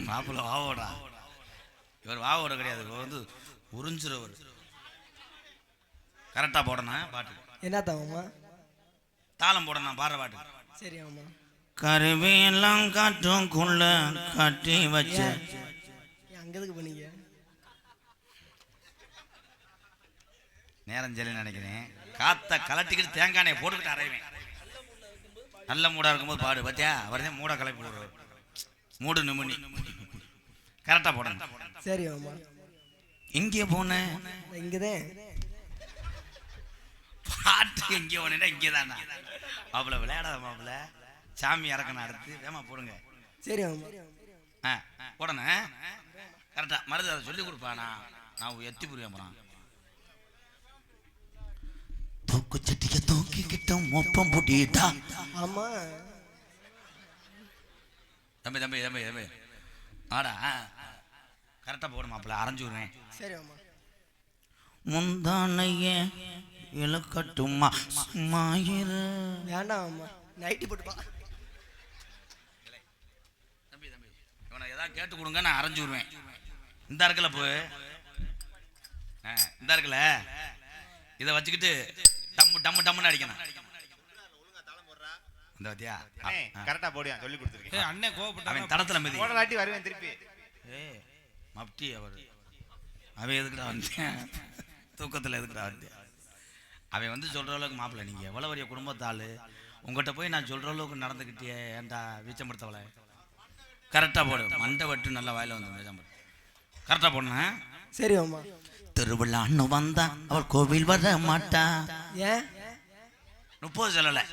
மாப்பிள்ள வாவோடா இவர் வாவோட கிடையாது இவர் வந்து உறிஞ்சிறவர் கரெக்டாக போடணும் பாட்டு என்ன தாமா தாளம் போடணும் பாடுற பாட்டு சரி ஆமா கருவியெல்லாம் காட்டுக்குள்ள கட்டி வச்ச அங்கதுக்கு பண்ணீங்க நேரம் சொல்லி நினைக்கிறேன் காத்த கலட்டிக்கிட்டு தேங்காய் போட்டுக்கிட்டு அரைவேன் நல்ல மூடா இருக்கும்போது பாடு பார்த்தியா அவர்தான் மூட கலப்பி போடுறாரு மூடு நிமினி கரெக்டாக போடணும் சரி ஆமா எங்கே போனேன் இங்கதான் பாட்டு எங்கே போனேன்னா இங்கே தானா மாப்பிள்ள விளையாடாத மாப்பிள்ள சாமி இறக்கணும் அடுத்து வேமா போடுங்க சரி ஆமா போடணும் கரெக்டாக மருந்து அதை சொல்லி கொடுப்பானா நான் எத்தி புரியாம போகிறான் தூக்கு சட்டிக்க தூக்கிக்கிட்ட மொப்பம் போட்டிட்டா ஆமா தம்பி தம்பி தம்பி தம்பி ஆடா கரெக்டாக போட மாப்பிள்ள அரைஞ்சு விடுவேன் சரி ஆமா முந்தானைய இழக்கட்டுமா மாயிரு வேண்டாம் ஆமா நைட்டி போட்டுப்பா தம்பி தம்பி இவனை ஏதாவது கேட்டு கொடுங்க நான் அரைஞ்சு விடுவேன் இந்த இருக்குல்ல போய் இந்த இருக்குல்ல இதை வச்சுக்கிட்டு டம்மு டம்மு டம்முன்னு அடிக்கணும் இந்த வத்தியா கரெக்டா போடியா சொல்லி கொடுத்துருக்கேன் அண்ணே கோவப்பட்ட அவன் தடத்துல மிதி போடலாட்டி வருவேன் திருப்பி மப்டி அவன் எதுக்குடா வந்தேன் தூக்கத்தில் எதுக்குடா வந்தேன் அவன் வந்து சொல்கிற அளவுக்கு மாப்பிள்ள நீங்கள் எவ்வளோ பெரிய குடும்பத்தாள் உங்கள்கிட்ட போய் நான் சொல்கிற அளவுக்கு நடந்துக்கிட்டே ஏன்டா வீச்சம்படுத்தவளை கரெக்டாக போடு மண்டை வட்டு நல்லா வாயில் வந்து வீச்சம்படு கரெக்டாக போடணும் சரி ஆமா திருவிழான்னு வந்தா அவள் கோவில் வர மாட்டா ஏன் 30 சொல்லலை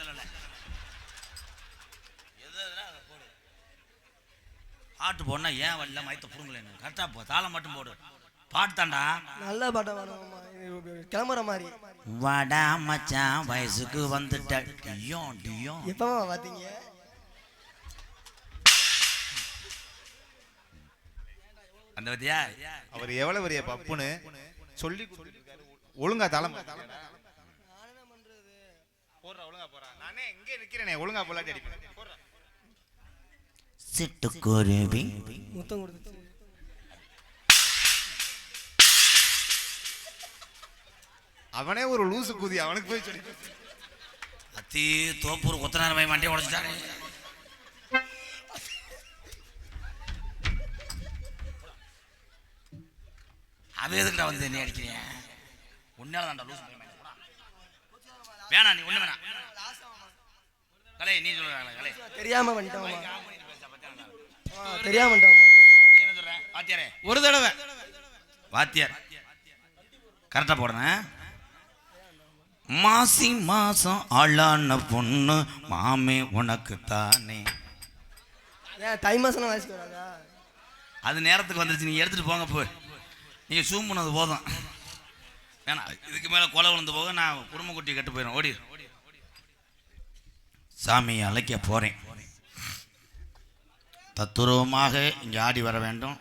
பாட்டு போடனா ஏன் வரல மயத்தை புடுங்கல கரெக்டாக போ தாளம் மட்டும் போடு பாட்டு தாண்டா நல்ல பாட்டம் வேணும் கிளம்புற மாதிரி வாடா மச்சான் வயசுக்கு வந்துட்ட டியோம் டியோம் எப்பமா பாத்தீங்க அந்த வத்தியா அவர் எவ்வளவு பெரிய பப்புன்னு சொல்லி கொடுத்துருக்காரு. ஒழுங்கா தலை போடுற ஒழுங்கா போறா நானே இங்கே நிக்கிறேனே ஒழுங்கா போலாட்டி அடிப்பேன் சிட்டுக்குருவி முத்தம் கொடுத்துச்சு. அவனே ஒரு லூசு கூதி, அவனுக்கு போய் சொல்லி அத்தி தோப்பூர் கொத்தனார் போய் மண்டையை உடைச்சிட்டாரு. அவன் எதுக்குடா வந்து என்ன அடிக்கிறேன்? உன்னால தான்டா லூசு பையன். வேணா நீ ஒண்ணு வேணாம். கலை நீ சொல்றாங்க கலை. தெரியாம வந்துட்டோம்மா. தெரியாம வந்துட்டோம்மா. நீ என்ன சொல்ற? வாத்தியாரே ஒரு தடவை வாத்தியார் கரெக்டா போடுறேன். மாசி மாசம் ஆளான பொண்ணு மாமே உனக்கு தானே. ஏன் தை மாசம் வயசுக்கு வராதா? அது நேரத்துக்கு வந்துருச்சு, நீங்க எடுத்துட்டு போங்க. போய் நீங்க சூம் பண்ணது போதும். வேணாம், இதுக்கு மேல கொலை விழுந்து போக நான் குடும்ப குட்டியை கட்டு போயிடும். ஓடி சாமியை அழைக்க போறேன். தத்துரூபமாக இங்கே ஆடி வர வேண்டும்.